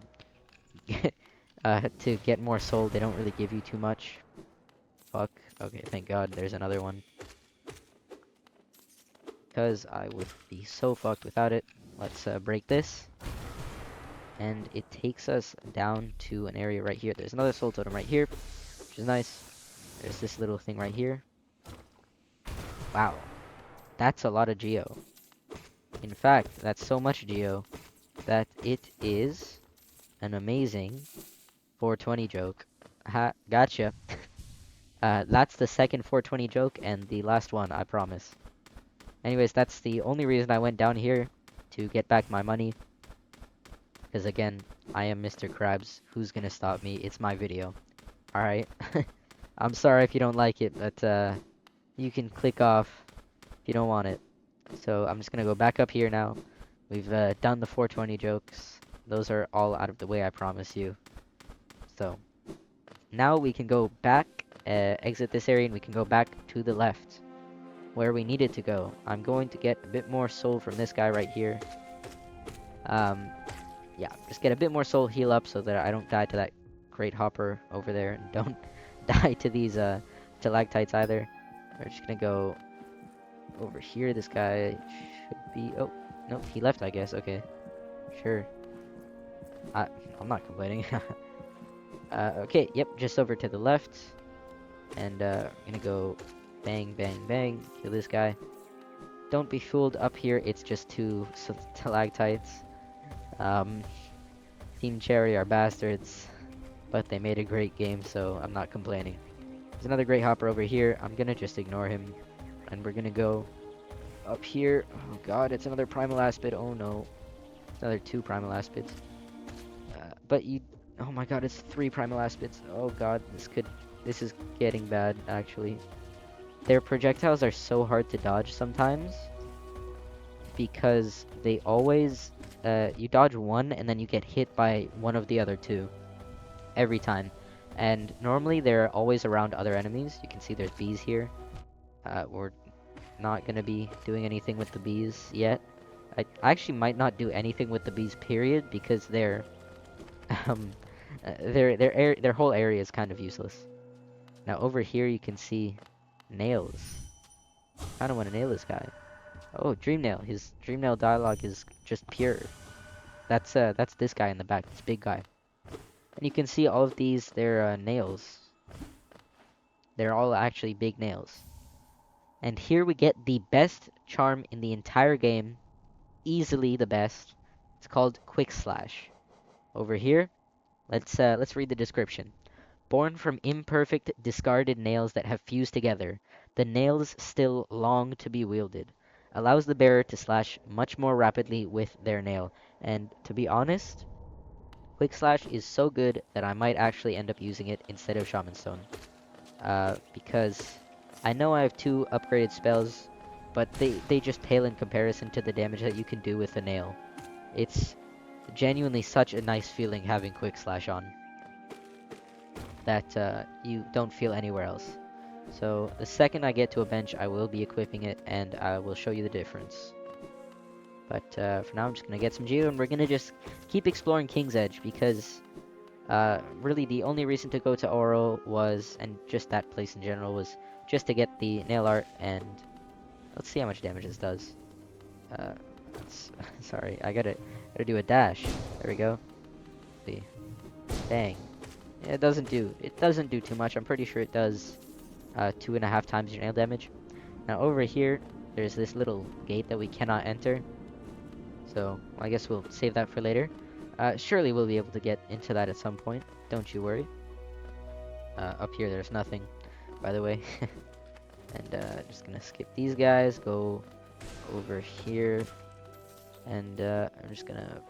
to get more soul. They don't really give you too much. Fuck. Okay, thank god there's another one. Because I would be so fucked without it. Let's break this. And it takes us down to an area right here. There's another soul totem right here, which is nice. There's this little thing right here. Wow. That's a lot of Geo. In fact, that's so much Geo that it is an amazing 420 joke. Ha, gotcha. That's the second 420 joke and the last one, I promise. Anyways, that's the only reason I went down here, to get back my money. Because again, I am Mr. Krabs. Who's gonna stop me? It's my video. Alright? I'm sorry if you don't like it, but you can click off if you don't want it. So I'm just gonna go back up here now. We've done the 420 jokes. Those are all out of the way, I promise you. So now we can go back, exit this area, and we can go back to the left, where we needed to go. I'm going to get a bit more soul from this guy right here. Yeah, just get a bit more soul, heal up so that I don't die to that great hopper over there, and don't die to these stalactites either. We're just gonna go over here. This guy should be... Oh, no, he left, I guess. Okay, sure. I'm not complaining. Okay, yep, just over to the left. And I'm gonna go bang, bang, bang, kill this guy. Don't be fooled, up here it's just two stalactites. Team Cherry are bastards, but they made a great game, so I'm not complaining. There's another great hopper over here. I'm gonna just ignore him, and we're gonna go up here. Oh god, it's another primal aspid. Oh no, it's another two primal aspids. But you, oh my god, it's three primal aspids. Oh god, this is getting bad actually. Their projectiles are so hard to dodge sometimes, because they always, you dodge one and then you get hit by one of the other two every time. And normally they're always around other enemies. You can see there's bees here. We're not gonna be doing anything with the bees yet. I actually might not do anything with the bees, period, because their their whole area is kind of useless. Now over here you can see nails. Kind of want to nail this guy. Oh, Dreamnail. His Dreamnail dialogue is just pure. That's this guy in the back, this big guy. And you can see all of these, they're nails. They're all actually big nails. And here we get the best charm in the entire game. Easily the best. It's called Quick Slash. Over here, let's read the description. Born from imperfect, discarded nails that have fused together, the nails still long to be wielded. Allows the bearer to slash much more rapidly with their nail. And to be honest, Quick Slash is so good that I might actually end up using it instead of Shaman Stone. Because I know I have two upgraded spells, but they just pale in comparison to the damage that you can do with the nail. It's genuinely such a nice feeling having Quick Slash on that you don't feel anywhere else. So the second I get to a bench, I will be equipping it, and I will show you the difference. But for now, I'm just gonna get some Geo, and we're gonna just keep exploring King's Edge, because really the only reason to go to Oro was, and just that place in general, was just to get the nail art. And let's see how much damage this does. Sorry, I gotta do a dash. There we go. See, bang. Yeah, it doesn't do too much. I'm pretty sure it does 2.5 times your nail damage. Now over here, there's this little gate that we cannot enter. So I guess we'll save that for later. Surely we'll be able to get into that at some point. Don't you worry. Up here, there's nothing, by the way. And just gonna skip these guys. Go over here, and I'm just gonna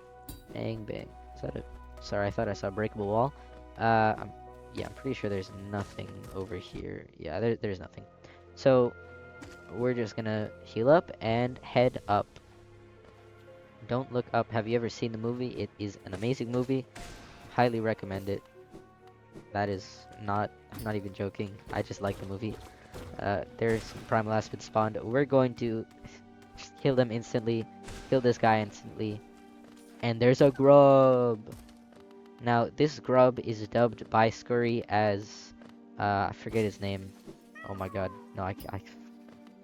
bang bang. Is that it? Sorry, I thought I saw a breakable wall. Yeah, I'm pretty sure there's nothing over here. Yeah, there's nothing. So we're just gonna heal up and head up. Don't look up. Have you ever seen the movie? It is an amazing movie. Highly recommend it. That is not... I'm not even joking. I just like the movie. There's some Primal Aspid spawned. We're going to kill them instantly. Kill this guy instantly. And there's a grub! Now, this grub is dubbed by Scurry as... I forget his name. Oh my god. No,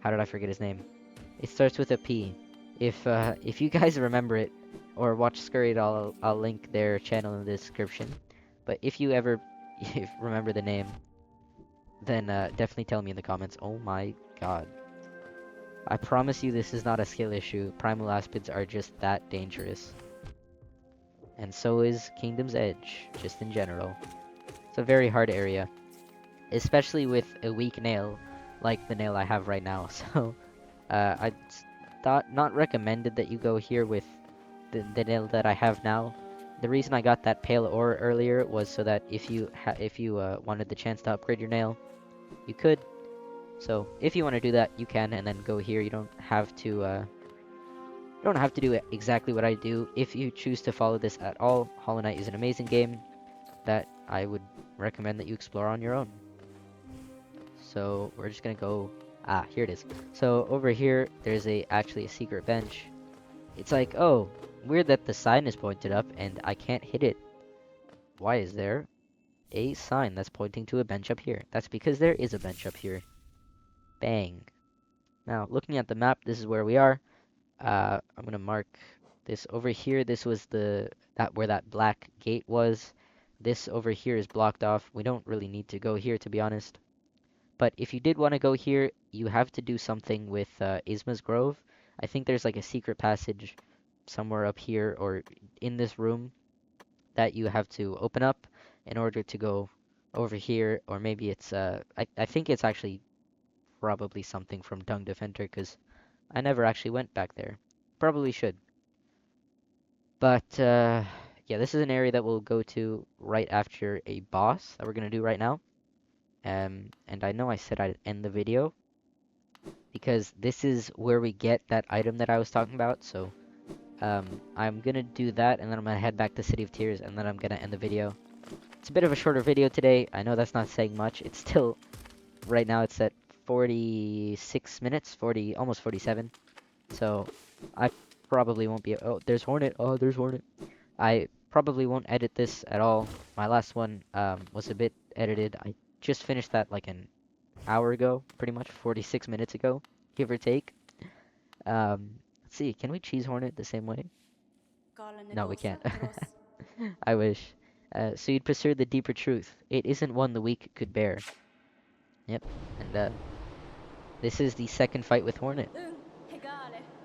how did I forget his name? It starts with a P. If you guys remember it, or watch Scurry at all, I'll link their channel in the description. But if you ever remember the name, then definitely tell me in the comments. Oh my god. I promise you this is not a skill issue. Primal Aspids are just that dangerous. And so is Kingdom's Edge, just in general. It's a very hard area. especially with a weak nail like the nail I have right now. So I thought not recommended that you go here with the nail that I have now. The reason I got that pale ore earlier was so that if you wanted the chance to upgrade your nail, you could. So if you want to do that, you can, and then go here. You don't have to do exactly what I do. If you choose to follow this at all, Hollow Knight is an amazing game that I would recommend that you explore on your own. So we're just gonna go. Ah, here it is. So over here, there's actually a secret bench. It's like, oh, weird that the sign is pointed up and I can't hit it. Why is there a sign that's pointing to a bench up here? That's because there is a bench up here. Bang. Now, looking at the map, this is where we are. I'm gonna mark this over here. This was where that black gate was. This over here is blocked off. We don't really need to go here, to be honest. But if you did want to go here, you have to do something with Isma's Grove. I think there's like a secret passage somewhere up here or in this room that you have to open up in order to go over here. Or maybe it's, I think it's actually probably something from Dung Defender because I never actually went back there. Probably should. But, yeah, this is an area that we'll go to right after a boss that we're going to do right now. And I know I said I'd end the video because this is where we get that item that I was talking about. So, I'm gonna do that, and then I'm gonna head back to City of Tears, and then I'm gonna end the video. It's a bit of a shorter video today. I know that's not saying much. It's still, right now it's at 46 minutes, almost 47. So, I probably won't be, oh, there's Hornet. Oh, there's Hornet. I probably won't edit this at all. My last one, was a bit edited. I just finished that like an hour ago, pretty much 46 minutes ago, give or take. Let's see, can we cheese Hornet the same way? No, we can't. I wish. So you'd pursue the deeper truth. It isn't one the weak could bear. Yep. And this is the second fight with Hornet.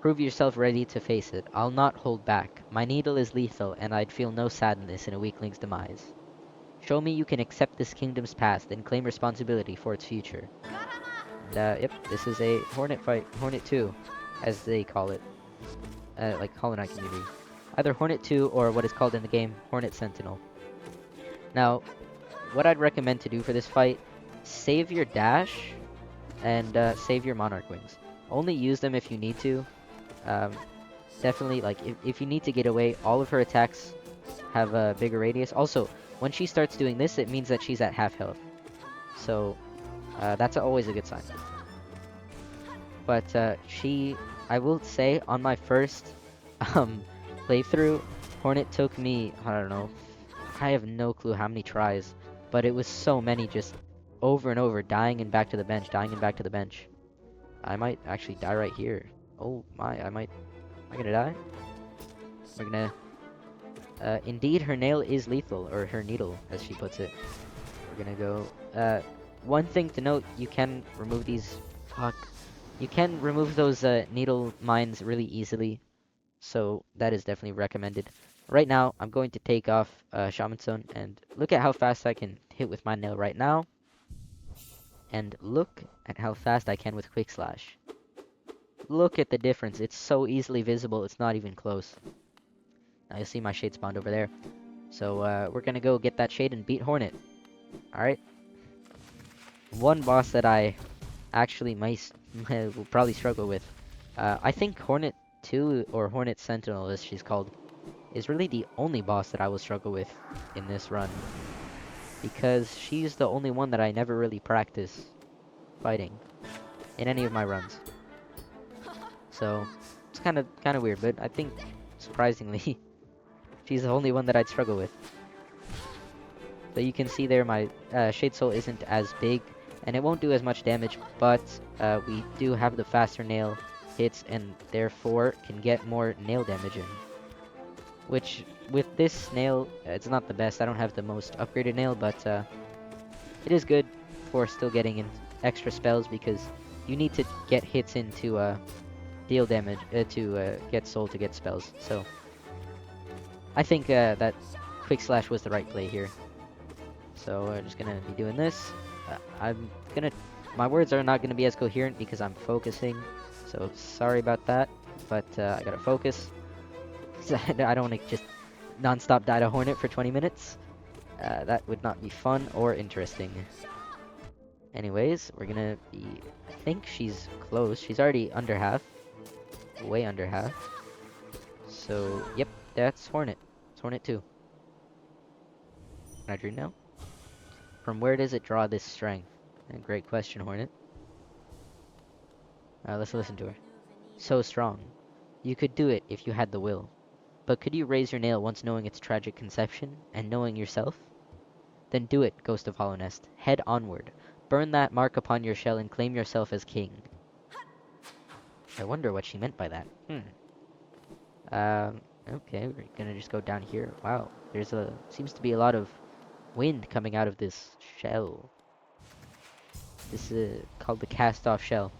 Prove yourself ready to face it. I'll not hold back. My needle is lethal, and I'd feel no sadness in a weakling's demise. Show me you can accept this kingdom's past and claim responsibility for its future. And, yep, this is a Hornet fight. Hornet 2, as they call it. Like Hollow Knight community. Either Hornet 2 or what is called in the game Hornet Sentinel. Now, what I'd recommend to do for this fight, save your dash and save your Monarch Wings. Only use them if you need to. Definitely, like, if you need to get away, all of her attacks have a bigger radius. Also, when she starts doing this, it means that she's at half health. So, that's always a good sign. But, I will say, on my first, playthrough, Hornet took me, I don't know, I have no clue how many tries, but it was so many just over and over, dying and back to the bench, dying and back to the bench. I might actually die right here. Oh my, am I gonna die? We're gonna, indeed her nail is lethal, or her needle, as she puts it. We're gonna go, one thing to note, you can remove these, you can remove those, needle mines really easily, so that is definitely recommended. Right now, I'm going to take off Shaman Stone, and look at how fast I can hit with my nail right now. And look at how fast I can with Quick Slash. Look at the difference. It's so easily visible, it's not even close. Now you'll see my shade spawned over there. So we're gonna go get that shade and beat Hornet. Alright? One boss that I actually will probably struggle with. I think Hornet 2, or Hornet Sentinel as she's called, is really the only boss that I will struggle with in this run. Because she's the only one that I never really practice fighting in any of my runs. So, it's kind of weird, but I think, surprisingly, she's the only one that I'd struggle with. So you can see there my Shade Soul isn't as big, and it won't do as much damage, but we do have the faster nail hits, and therefore can get more nail damage in. Which, with this nail, it's not the best. I don't have the most upgraded nail, but it is good for still getting in extra spells, because you need to get hits in to deal damage, to get soul to get spells. So, I think that Quick Slash was the right play here. So, we're just gonna be doing this. I'm gonna. My words are not gonna be as coherent because I'm focusing. So sorry about that. But I gotta focus. 'Cause I don't want to just non-stop die to Hornet for 20 minutes. That would not be fun or interesting. Anyways, we're gonna be. I think she's close. She's already under half. Way under half. So, yep, that's Hornet. It's Hornet 2. Can I dream now? From where does it draw this strength? Great question, Hornet. Let's listen to her. So strong. You could do it if you had the will. But could you raise your nail once knowing its tragic conception, and knowing yourself? Then do it, Ghost of Hollownest. Head onward. Burn that mark upon your shell and claim yourself as king. I wonder what she meant by that. Okay, we're gonna just go down here. Wow, seems to be a lot of wind coming out of this shell. This is called the cast-off shell.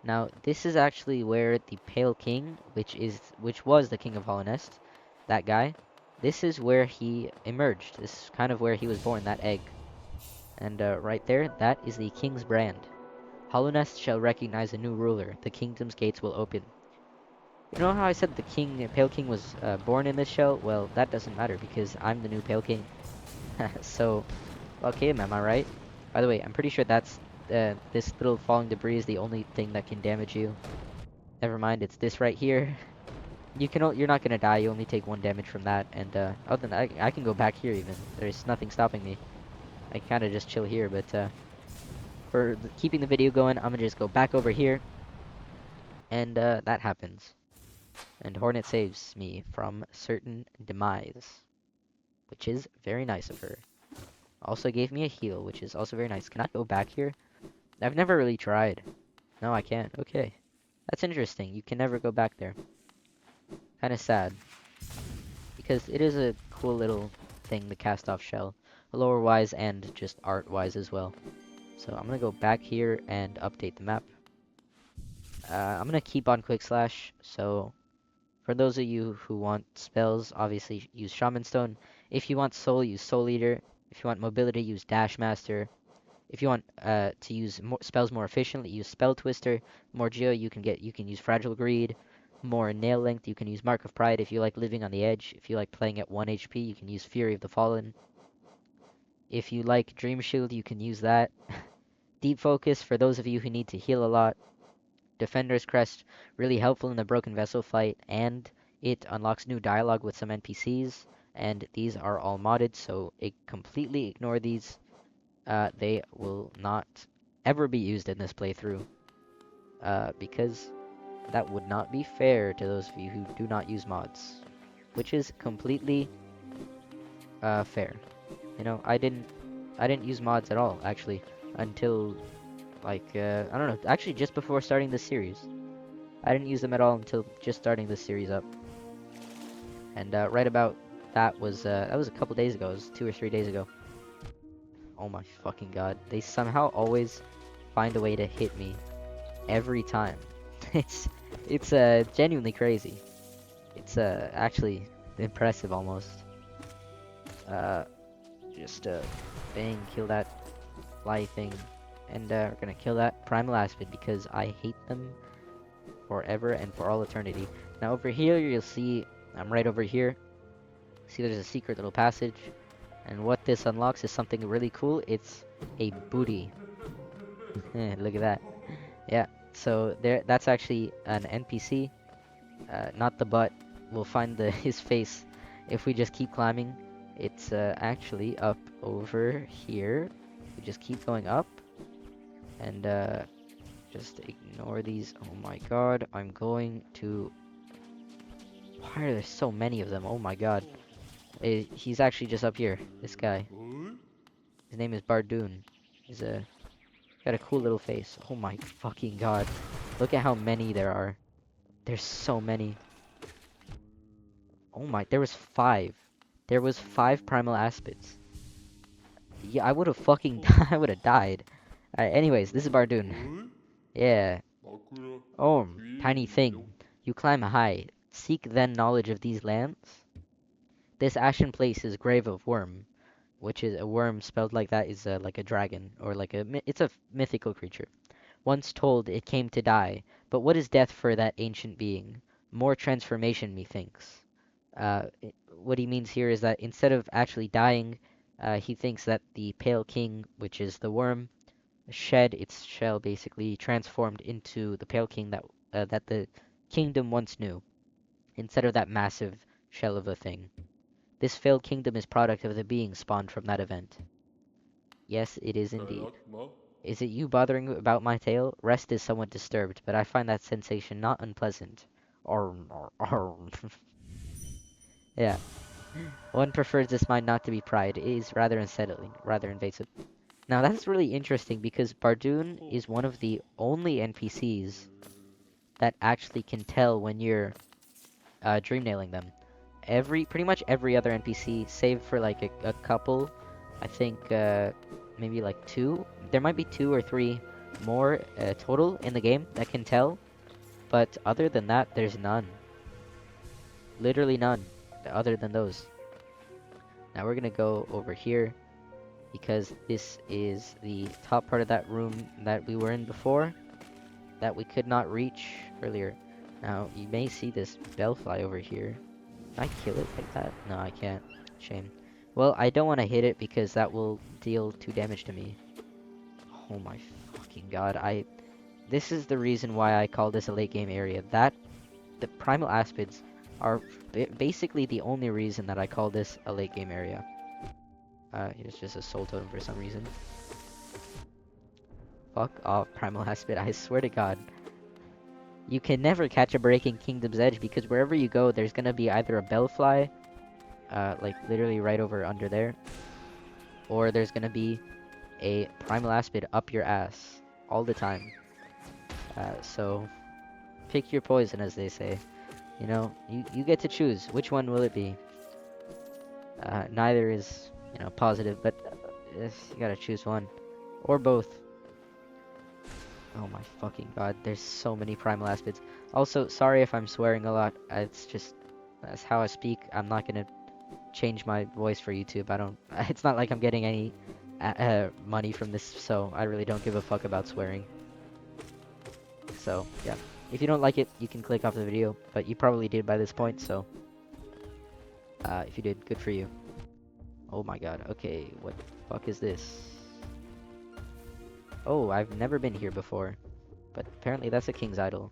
Now, this is actually where the Pale King, which was the King of Hollownest, that guy, this is where he emerged. This is kind of where he was born, that egg. And right there, that is the King's brand. Hollownest shall recognize a new ruler. The kingdom's gates will open. You know how I said the Pale King was born in this shell? Well, that doesn't matter because I'm the new Pale King. So, okay, am I right? By the way, I'm pretty sure that's this little falling debris is the only thing that can damage you. Never mind, it's this right here. You're not gonna die. You only take 1 damage from that, and other than that, I can go back here even. There's nothing stopping me. I kind of just chill here, but for keeping the video going, I'm gonna just go back over here, and that happens. And Hornet saves me from certain demise, which is very nice of her. Also gave me a heal, which is also very nice. Can I go back here? I've never really tried. No, I can't. Okay. That's interesting. You can never go back there. Kind of sad. Because it is a cool little thing, the cast-off shell. Lore-wise and just art-wise as well. So I'm going to go back here and update the map. I'm going to keep on Quick Slash. So for those of you who want spells, obviously use Shaman Stone. If you want Soul, use Soul Eater. If you want mobility, use Dash Master. If you want to use spells more efficiently, use Spell Twister. More Geo, you can use Fragile Greed. More nail length, you can use Mark of Pride if you like living on the edge. If you like playing at 1 HP, you can use Fury of the Fallen. If you like Dream Shield, you can use that. Deep Focus for those of you who need to heal a lot. Defender's Crest, really helpful in the Broken Vessel fight, and it unlocks new dialogue with some NPCs. And these are all modded, so completely ignore these. They will not ever be used in this playthrough. Because that would not be fair to those of you who do not use mods. Which is completely fair. You know, I didn't use mods at all, actually, until, like, I don't know, actually just before starting this series. I didn't use them at all until just starting this series up. And right about that was a couple days ago. It was 2 or 3 days ago. Oh my fucking god. They somehow always find a way to hit me. Every time. It's genuinely crazy. It's actually impressive almost. Just bang, kill that fly thing. And we're gonna kill that Primal Aspid because I hate them forever and for all eternity. Now over here you'll see, I'm right over here. See there's a secret little passage. And what this unlocks is something really cool. It's a booty. Look at that. Yeah, so that's actually an NPC. Not the butt. We'll find his face if we just keep climbing. It's actually up over here. We just keep going up. And just ignore these. Oh my god, I'm going to... Why are there so many of them? Oh my god. He's actually just up here, this guy. His name is Bardoon. He's got a cool little face. Oh my fucking god. Look at how many there are. There's so many. Oh my, there was 5. There was 5 Primal Aspids. Yeah, I would have fucking I would have died. Alright, anyways, this is Bardoon. Yeah. Oh, tiny thing. You climb high. Seek then knowledge of these lands. This ashen place is grave of worm. which is a worm spelled like that, is like a dragon or like it's a mythical creature. Once told it came to die, but what is death for that ancient being? More transformation, methinks. What he means here is that instead of actually dying, he thinks that the Pale King, which is the worm, shed its shell, basically transformed into the Pale King that the kingdom once knew, instead of that massive shell of a thing. This failed kingdom is product of the being spawned from that event. Yes, it is indeed. Is it you bothering about my tale? Rest is somewhat disturbed, but I find that sensation not unpleasant. Or yeah. One prefers this mind not to be pride. It is rather unsettling, rather invasive. Now that's really interesting because Bardoon is one of the only NPCs that actually can tell when you're dream nailing them. Pretty much every other NPC, save for like a couple, I think maybe like two. There might be two or three more total in the game that can tell, but other than that, there's none. Literally none, other than those. Now we're gonna go over here because this is the top part of that room that we were in before that we could not reach earlier. Now you may see this bellfly over here. Can I kill it like that? No, I can't. Shame. Well, I don't want to hit it because that will deal 2 damage to me. Oh my fucking god. This is the reason why I call this a late game area. The primal aspids are basically the only reason that I call this a late game area. It's just a soul totem for some reason. Fuck off, primal aspid. I swear to god. You can never catch a break in Kingdom's Edge because wherever you go, there's gonna be either a bellfly, like literally right over under there, or there's gonna be a primal aspid up your ass all the time. So pick your poison, as they say. You know, you get to choose. Which one will it be? Neither is, positive, but you gotta choose one. Or both. Oh my fucking god, there's so many primal aspids. Also, sorry if I'm swearing a lot. It's just, that's how I speak. I'm not gonna change my voice for YouTube. It's not like I'm getting any money from this, so I really don't give a fuck about swearing. So, yeah. If you don't like it, you can click off the video, but you probably did by this point, so if you did, good for you. Oh my god, okay, what the fuck is this? Oh, I've never been here before, but apparently that's a king's idol.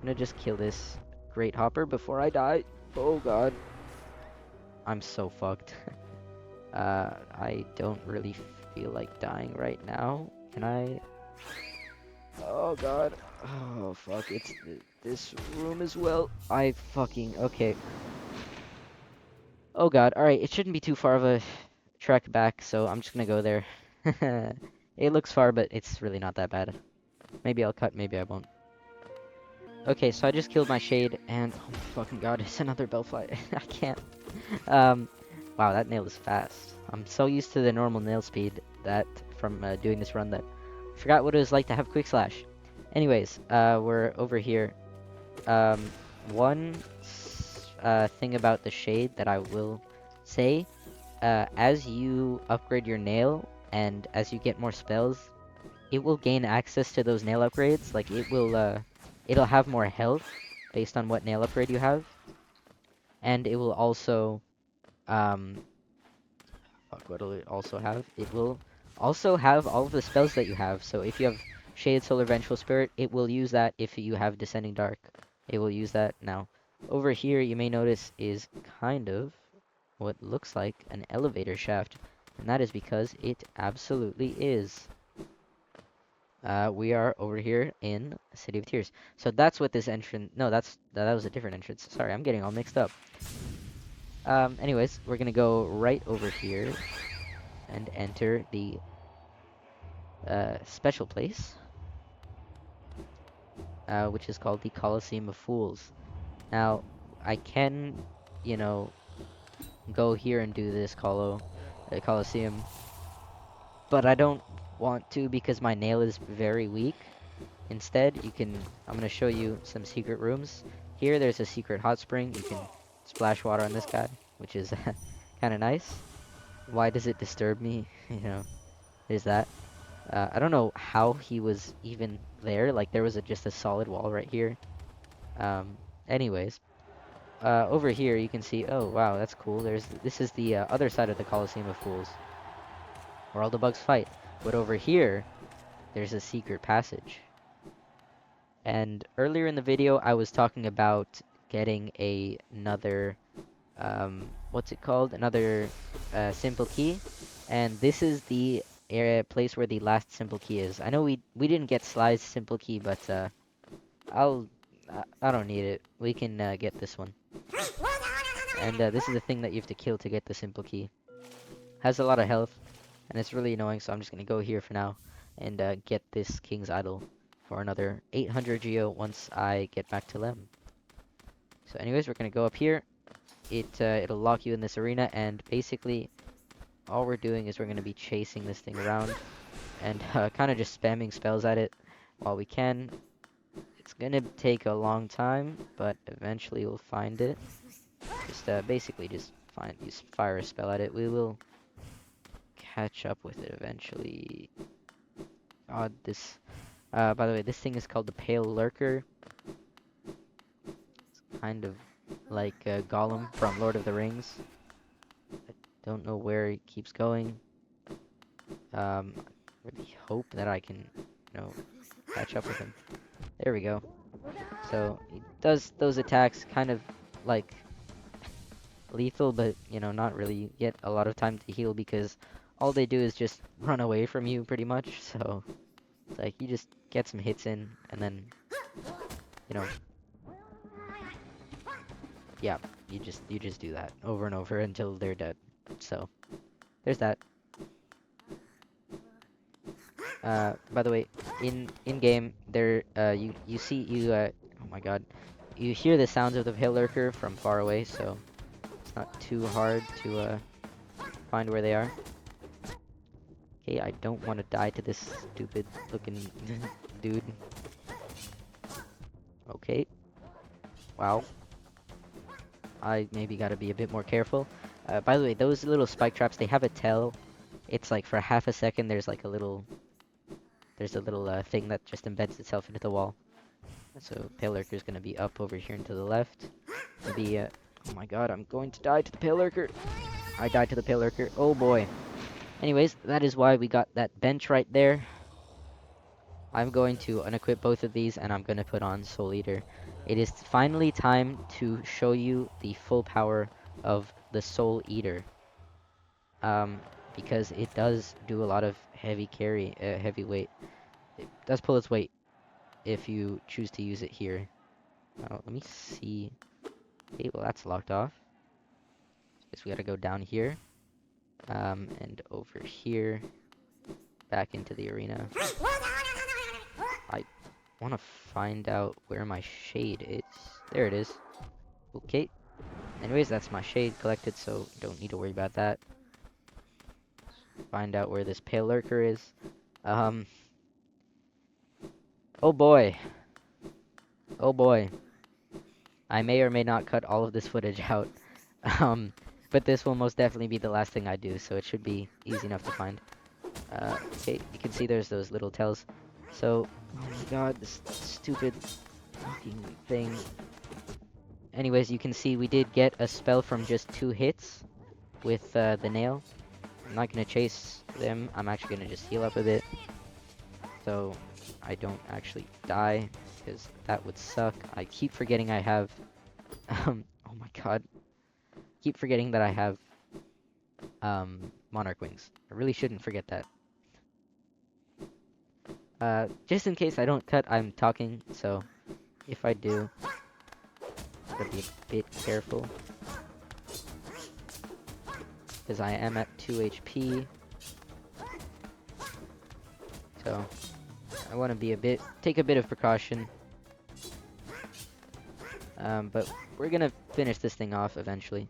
I'm gonna just kill this great hopper before I die. Oh god. I'm so fucked. I don't really feel like dying right now. Can I? Oh god. Oh fuck, it's this room as well. Okay. Oh god, alright, it shouldn't be too far of a trek back, so I'm just gonna go there. It looks far, but it's really not that bad. Maybe I'll cut, maybe I won't. Okay, so I just killed my shade, and oh my fucking god, it's another bellfly. I can't. Wow, that nail is fast. I'm so used to the normal nail speed that from doing this run that I forgot what it was like to have quick slash. Anyways, we're over here. One thing about the shade that I will say, as you upgrade your nail and as you get more spells, it will gain access to those nail upgrades. Like it'll have more health based on what nail upgrade you have, and it will also fuck, what'll it also have? It will also have all of the spells that you have. So if you have Shaded Solar Vengeful Spirit, it will use that. If you have Descending Dark, it will use that. Now, over here, you may notice is kind of what looks like an elevator shaft, and that is because it absolutely is. We are over here in City of Tears. So that's what this entrance... No, that was a different entrance. Sorry, I'm getting all mixed up. Anyways, we're gonna go right over here and enter the special place, which is called the Colosseum of Fools. Now, I can, go here and do this Colosseum, but I don't want to because my nail is very weak. Instead, I'm gonna show you some secret rooms. Here, there's a secret hot spring. You can splash water on this guy, which is kind of nice. why does it disturb me? You know, there's that. I don't know how he was even there. Like there was just a solid wall right here. Um, anyways, over here you can see. Oh wow, that's cool. This is the other side of the Colosseum of Fools, where all the bugs fight. But over here, there's a secret passage. And earlier in the video, I was talking about getting another, what's it called? Another simple key. And this is the area place where the last simple key is. I know we didn't get Sly's simple key, but I'll I don't need it. We can get this one. And this is the thing that you have to kill to get the simple key. Has a lot of health, and it's really annoying. So I'm just gonna go here for now and get this King's Idol for another 800 geo once I get back to Lem. So anyways, we're gonna go up here. It'll lock you in this arena, and basically all we're doing is we're gonna be chasing this thing around and kind of just spamming spells at it while we can. It's gonna take a long time, but eventually we'll find it. Just basically just fire a spell at it. We will catch up with it eventually. God, this. By the way, this thing is called the Pale Lurker. It's kind of like Gollum from Lord of the Rings. I don't know where he keeps going. I really hope that I can, catch up with him. There we go. So he does those attacks kind of like lethal, but not really. You get a lot of time to heal because all they do is just run away from you pretty much. So it's like you just get some hits in and then you know yeah, you just do that over and over until they're dead. So there's that. By the way, in game there you see oh my god, you hear the sounds of the Pale Lurker from far away, so it's not too hard to find where they are. Okay, I don't want to die to this stupid looking dude. Okay. Wow. I maybe gotta be a bit more careful. By the way, those little spike traps, they have a tell. It's like for half a second, there's a little thing that just embeds itself into the wall. So Pale Lurker is gonna be up over here and to the left. Oh my god, I'm going to die to the Pale Lurker. I died to the Pale Lurker. Oh boy. Anyways, that is why we got that bench right there. I'm going to unequip both of these and I'm going to put on Soul Eater. It is finally time to show you the full power of the Soul Eater. Because it does do a lot of heavy weight. It does pull its weight if you choose to use it here. Oh, let me see. Okay, well that's locked off. Guess we gotta go down here. And over here. Back into the arena. I want to find out where my shade is. There it is. Okay. Anyways, that's my shade collected, so don't need to worry about that. Find out where this Pale Lurker is. Oh boy. Oh boy. I may or may not cut all of this footage out. But this will most definitely be the last thing I do, so it should be easy enough to find. Okay, you can see there's those little tells. So, oh my god, this stupid fucking thing. Anyways, you can see we did get a spell from just 2 hits with the nail. I'm not gonna chase them. I'm actually gonna just heal up a bit, so I don't actually die, because that would suck. I keep forgetting I have, oh my god, keep forgetting that I have, Monarch Wings. I really shouldn't forget that. Just in case I don't cut, I'm talking, so if I do, gotta be a bit careful. Because I am at 2 HP. So, I want to be take a bit of precaution. But we're gonna finish this thing off eventually.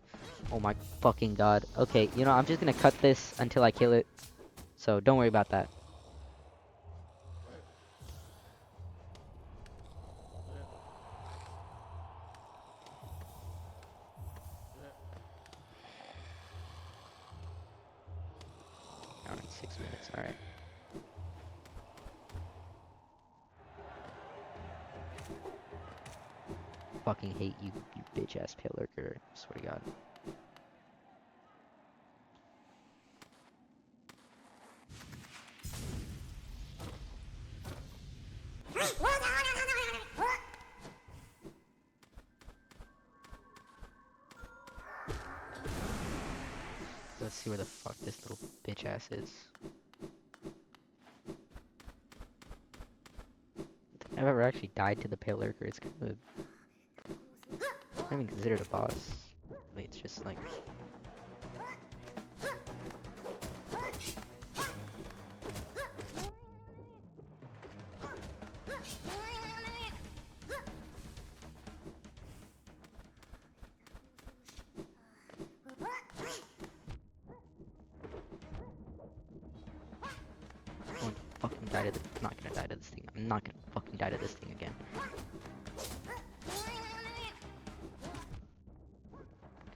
Oh my fucking god. Okay, I'm just gonna cut this until I kill it. So, don't worry about that. 6 minutes. Alright. Fucking hate you, you bitch ass pale lurker. Swear to God. Let's see where the fuck this little bitch ass is. I've ever actually died to the pale lurker. It's kind of not even considered a boss. Wait, it's just like I'm going to fucking die to the. I'm not gonna die to this thing. I'm not gonna fucking die to this thing again.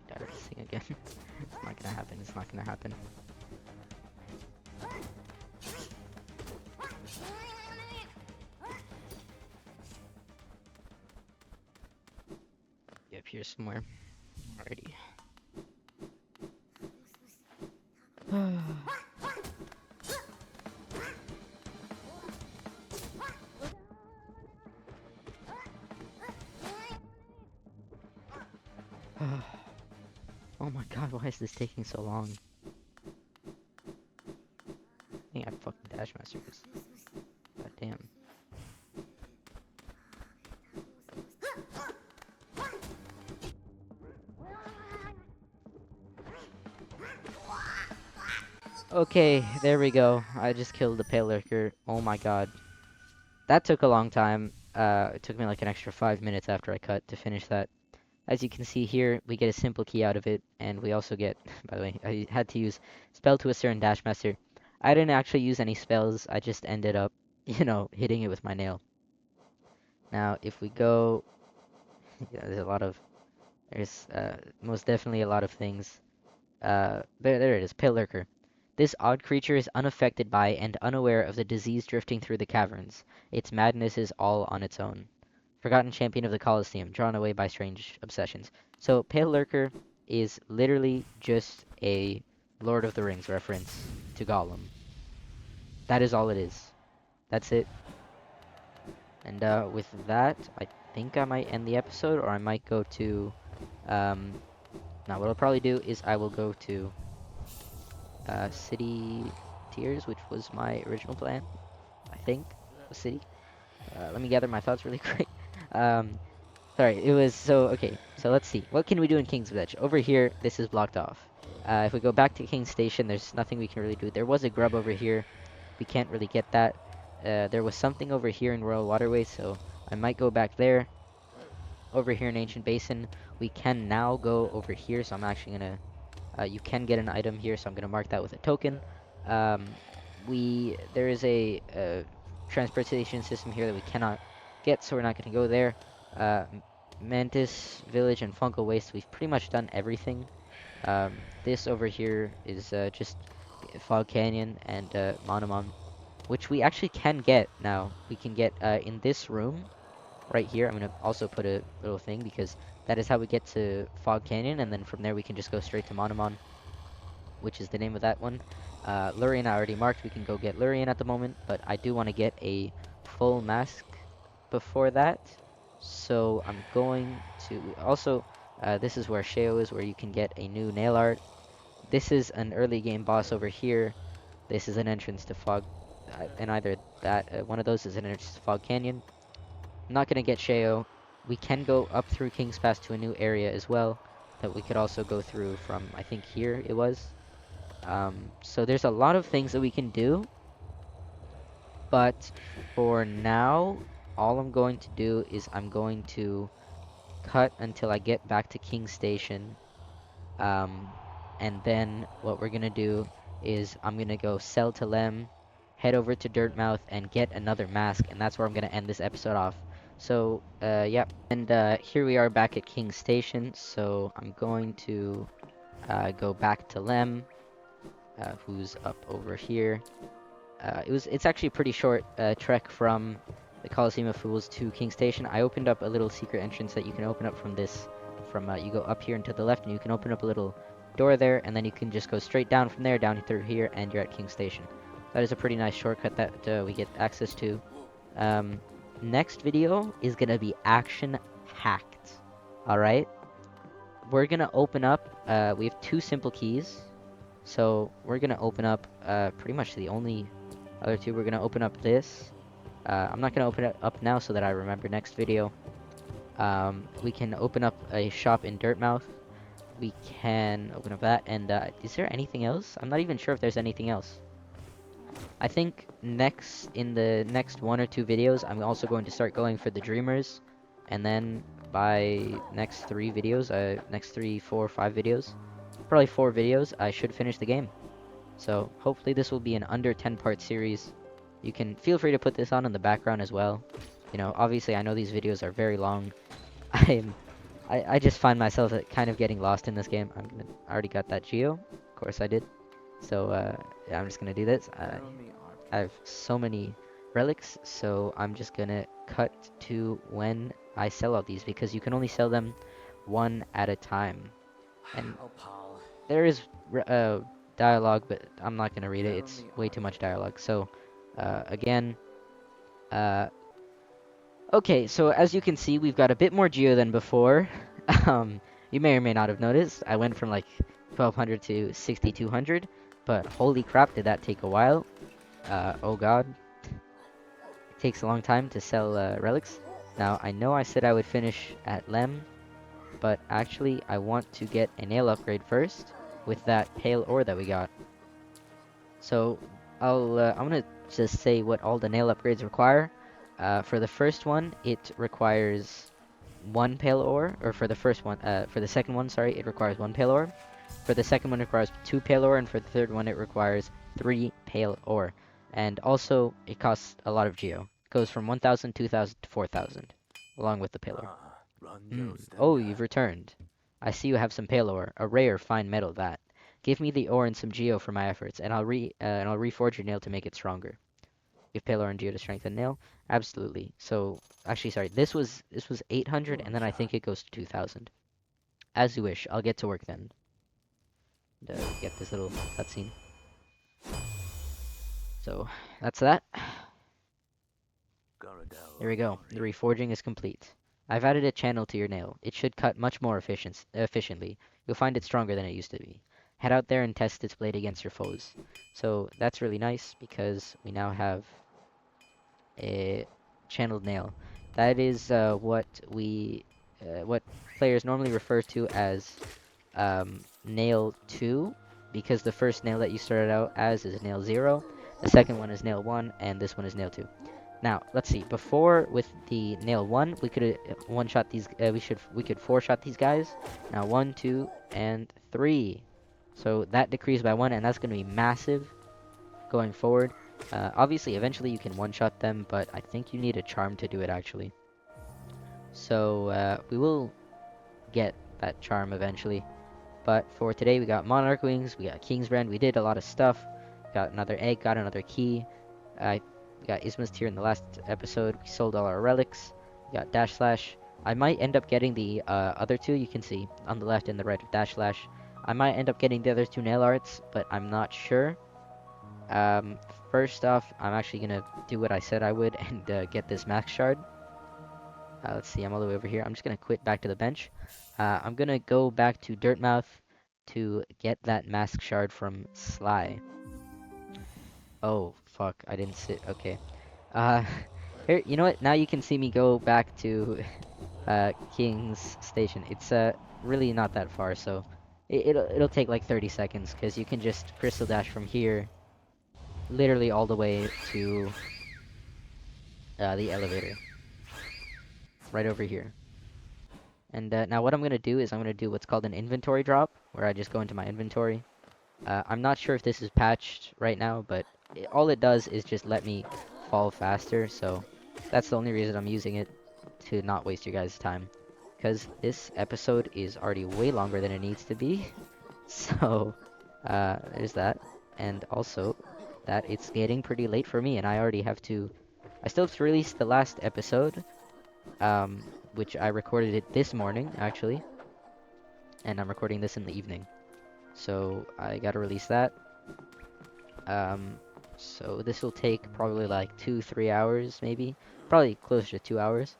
Die to this thing again. It's not gonna happen. It's not gonna happen. Yep, here somewhere. Alrighty. Oh my god, why is this taking so long? I think I fucking dash mastered this. God damn. Okay, there we go. I just killed the pale lurker. Oh my god. That took a long time. It took me like an extra 5 minutes after I cut to finish that. As you can see here, we get a simple key out of it, and we also get, by the way, I had to use Spell Twister and Dash Master. I didn't actually use any spells, I just ended up, hitting it with my nail. Now, if we go, there's most definitely a lot of things. There it is, Pale Lurker. This odd creature is unaffected by and unaware of the disease drifting through the caverns. Its madness is all on its own. Forgotten champion of the Colosseum, drawn away by strange obsessions. So, Pale Lurker is literally just a Lord of the Rings reference to Gollum. That is all it is. That's it. And with that, I think I might end the episode, or I might go to... now, what I'll probably do is I will go to City Tiers, which was my original plan. I think. The city. Let me gather my thoughts really quick. Sorry, it was so okay. So let's see. What can we do in King's Village? Over here, this is blocked off. If we go back to King's Station, there's nothing we can really do. There was a grub over here. We can't really get that. There was something over here in Royal Waterway, so I might go back there. Over here in Ancient Basin, we can now go over here, so I'm actually gonna... you can get an item here, so I'm gonna mark that with a token. There is a transportation system here that we cannot get, so we're not gonna go there. Mantis Village and Funko Waste, we've pretty much done everything. This over here is just Fog Canyon and Monomon, which we actually can get now. We can get in this room right here. I'm gonna also put a little thing because that is how we get to Fog Canyon, and then from there we can just go straight to Monomon, which is the name of that one. Lurien I already marked. We can go get Lurien at the moment, but I do want to get a full mask before that. So I'm going to also, this is where Sheo is, where you can get a new nail art. This is an early game boss over here. This is an entrance to Fog, and either that, one of those is an entrance to Fog Canyon. I'm not going to get Sheo. We can go up through King's Pass to a new area as well, that we could also go through from, I think here it was. So there's a lot of things that we can do, but for now, all I'm going to do is I'm going to cut until I get back to King Station, and then what we're gonna do is I'm gonna go sell to Lem, head over to Dirtmouth, and get another mask, and that's where I'm gonna end this episode off. So, yep, and here we are back at King Station, so I'm going to go back to Lem, who's up over here. It's actually a pretty short trek from the Coliseum of Fools to King Station. I opened up a little secret entrance that you can open up from this. You go up here and to the left, and you can open up a little door there, and then you can just go straight down from there, down through here, and you're at King Station. That is a pretty nice shortcut that we get access to. Next video is gonna be action packed. All right, we're gonna open up. We have two simple keys, so we're gonna open up pretty much the only other two. We're gonna open up this. I'm not gonna open it up now so that I remember next video. We can open up a shop in Dirtmouth. We can open up that, and is there anything else? I'm not even sure if there's anything else. I think in the next 1 or 2 videos, I'm also going to start going for the Dreamers, and then by next 3 videos, next 3, 4, 5 videos, probably 4 videos, I should finish the game. So hopefully this will be an under 10-part series. You can feel free to put this on in the background as well. You know, obviously I know these videos are very long. I just find myself kind of getting lost in this game. I already got that Geo. Of course I did. So yeah, I'm just gonna do this. I have so many relics, so I'm just gonna cut to when I sell all these, because you can only sell them one at a time. And there is dialogue, but I'm not gonna read it. It's way too much dialogue. So again, okay, so as you can see, we've got a bit more geo than before. You may or may not have noticed, I went from like 1200 to 6200, but holy crap, did that take a while. Oh god. It takes a long time to sell relics. Now, I know I said I would finish at Lem, but actually I want to get a nail upgrade first with that pale ore that we got. So I'm gonna just say what all the nail upgrades require. For the first one, it requires 1 pale ore, or for the second one, sorry, it requires 1 pale ore. For the second one, it requires 2 pale ore, and for the third one, it requires 3 pale ore. And also, it costs a lot of geo. It goes from 1,000, 2,000 to 4,000, along with the pale ore. Oh, you've returned. I see you have some pale ore, a rare fine metal that. Give me the ore and some geo for my efforts, and I'll reforge your nail to make it stronger. Give pale ore and geo to strengthen nail. Absolutely. So actually, sorry, this was 800, and then I think it goes to 2,000. As you wish. I'll get to work then. Get this little cutscene. So that's that. There we go. The reforging is complete. I've added a channel to your nail. It should cut much more efficiently. You'll find it stronger than it used to be. Head out there and test its blade against your foes. So that's really nice because we now have a channeled nail. That is what players normally refer to as nail 2, because the first nail that you started out as is nail 0, the second one is nail 1, and this one is nail 2. Now, let's see. Before, with the nail 1, we could one-shot these. We could 4-shot these guys. Now 1, 2, and 3. So that decreased by 1, and that's going to be massive going forward. Obviously, eventually you can one-shot them, but I think you need a charm to do it, actually. So we will get that charm eventually. But for today, we got Monarch Wings, we got King's Brand, we did a lot of stuff. Got another egg, got another key. We got Isma's Tier in the last episode. We sold all our relics. We got Dash Slash. I might end up getting the other two. You can see on the left and the right of Dash Slash. I might end up getting the other two nail arts, but I'm not sure. First off, I'm actually gonna do what I said I would and get this max shard. Let's see, I'm all the way over here. I'm just gonna quit back to the bench. I'm gonna go back to Dirtmouth to get that mask shard from Sly. Oh, fuck, I didn't sit. Okay. Here, you know what? Now you can see me go back to King's Station. It's really not that far, so it'll take like 30 seconds, because you can just crystal dash from here literally all the way to the elevator. Right over here. And now what I'm going to do is I'm going to do what's called an inventory drop, where I just go into my inventory. I'm not sure if this is patched right now, but all it does is just let me fall faster, so that's the only reason I'm using it, to not waste your guys' time. Because this episode is already way longer than it needs to be. So, there's that. and also that it's getting pretty late for me, and I still have to release the last episode, um, which I recorded it this morning, actually, and I'm recording this in the evening. So I gotta release that. Um, so this will take probably like 2-3 hours, maybe, probably closer to 2 hours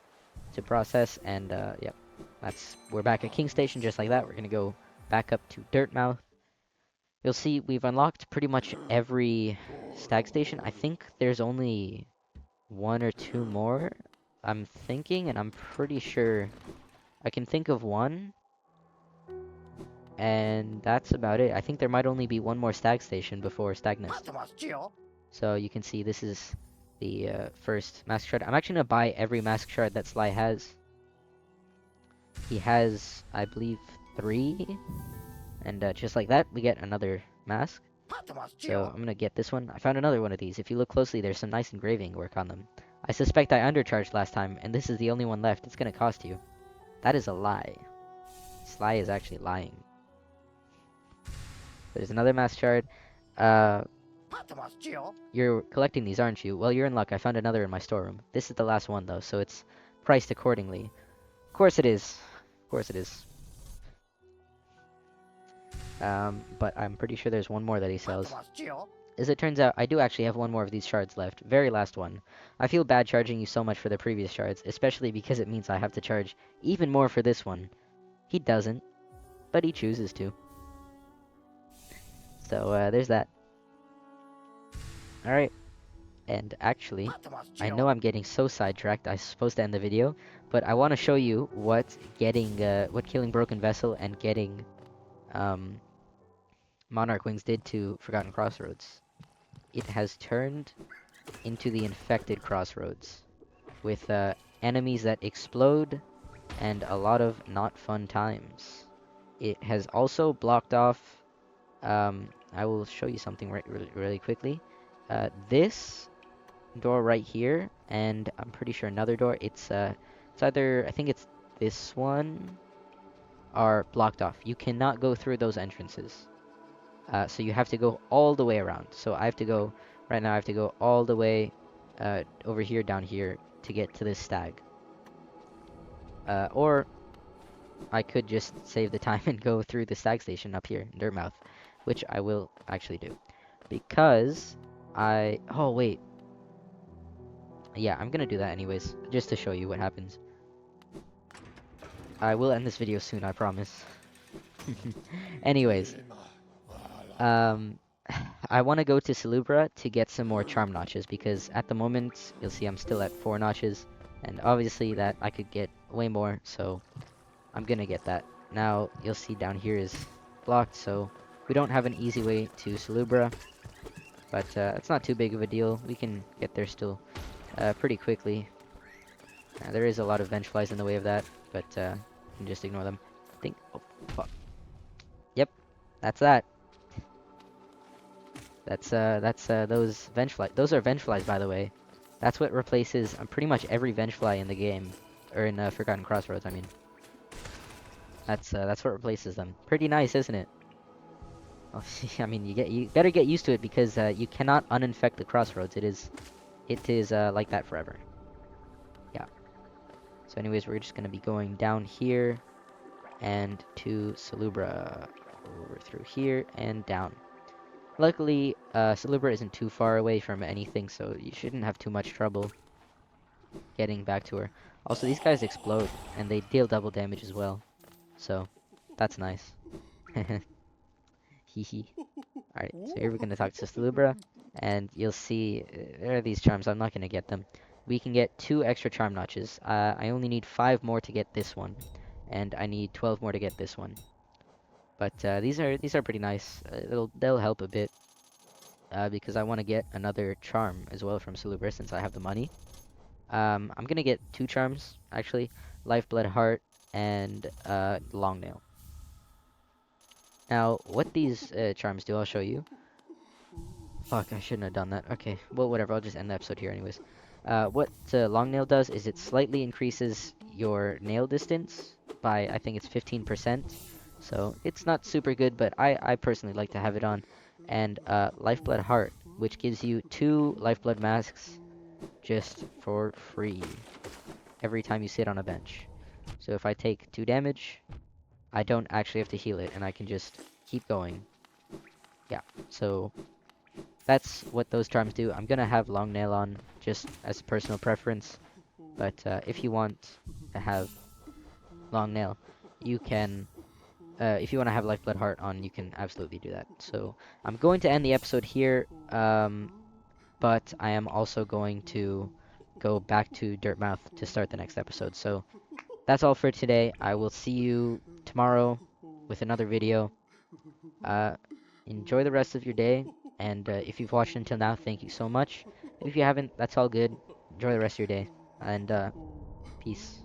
to process. And yep, we're back at King Station just like that. We're gonna go back up to Dirtmouth. You'll see we've unlocked pretty much every stag station. I think there's only one or two more. I'm thinking, and I'm pretty sure I can think of one, and that's about it. I think there might only be one more stag station before Stagnus. So you can see this is the first mask shard. I'm actually gonna buy every mask shard that Sly has. He has, I believe, 3, and just like that, we get another mask. So I'm gonna get this one. I found another one of these. If you look closely, there's some nice engraving work on them. I suspect I undercharged last time, and this is the only one left. It's gonna cost you. That is a lie. Sly is actually lying. There's another mask shard. You're collecting these, aren't you? Well, you're in luck. I found another in my storeroom. This is the last one, though, so it's priced accordingly. Of course it is. Of course it is. But I'm pretty sure there's one more that he sells. As it turns out, I do actually have one more of these shards left. Very last one. I feel bad charging you so much for the previous shards, especially because it means I have to charge even more for this one. He doesn't, but he chooses to. So, there's that. Alright. And actually, I know I'm getting so sidetracked, I'm supposed to end the video, but I want to show you what killing Broken Vessel and getting, Monarch Wings did to Forgotten Crossroads. It has turned into the infected Crossroads, with, enemies that explode, and a lot of not fun times. It has also blocked off, I will show you something really quickly. This door right here, and I'm pretty sure another door, it's either, I think it's this one, are blocked off. You cannot go through those entrances. So you have to go all the way around. So I have to go, right now I have to go all the way over here, down here, to get to this stag. Or I could just save the time and go through the stag station up here in Dirtmouth, which I will actually do. Because oh wait. Yeah, I'm gonna do that anyways, just to show you what happens. I will end this video soon, I promise. Anyways, I want to go to Salubra to get some more charm notches, because at the moment, you'll see I'm still at 4 notches, and obviously that I could get way more, so I'm gonna get that. Now, you'll see down here is blocked, so we don't have an easy way to Salubra, but it's not too big of a deal. We can get there still pretty quickly. There is a lot of Vengeflies in the way of that, but you can just ignore them. Oh, fuck. Yep, that's that. That's those Vengeflies. Those are Vengeflies, by the way. That's what replaces pretty much every Vengefly in the game, or in Forgotten Crossroads, I mean. That's what replaces them. Pretty nice, isn't it? Oh, I mean, you better get used to it, because you cannot uninfect the Crossroads. It is like that forever. Yeah. So anyways, we're just gonna be going down here and to Salubra, over through here and down. Luckily, Salubra isn't too far away from anything, so you shouldn't have too much trouble getting back to her. Also, these guys explode, and they deal double damage as well. So, that's nice. Hehe. Alright, so here we're gonna talk to Salubra, and you'll see, there are these charms, I'm not gonna get them. We can get 2 extra charm notches. I only need 5 more to get this one, and I need 12 more to get this one. But these are pretty nice. They'll help a bit, because I want to get another charm as well from Salubra since I have the money. I'm gonna get 2 charms actually: Lifeblood Heart and Long Nail. Now, what these charms do, I'll show you. Fuck, I shouldn't have done that. Okay, well, whatever. I'll just end the episode here anyways. What Long Nail does is it slightly increases your nail distance by, I think it's 15%. So it's not super good, but I personally like to have it on. And Lifeblood Heart, which gives you 2 Lifeblood masks just for free every time you sit on a bench. So if I take 2 damage, I don't actually have to heal it, and I can just keep going. Yeah, so that's what those charms do. I'm gonna have Long Nail on just as personal preference, but if you want to have Long Nail, you can. If you want to have Lifeblood Heart on, you can absolutely do that. So I'm going to end the episode here, but I am also going to go back to Dirtmouth to start the next episode. So that's all for today. I will see you tomorrow with another video. Uh, Enjoy the rest of your day, and if you've watched until now, thank you so much. If you haven't, that's all good. Enjoy the rest of your day, and peace.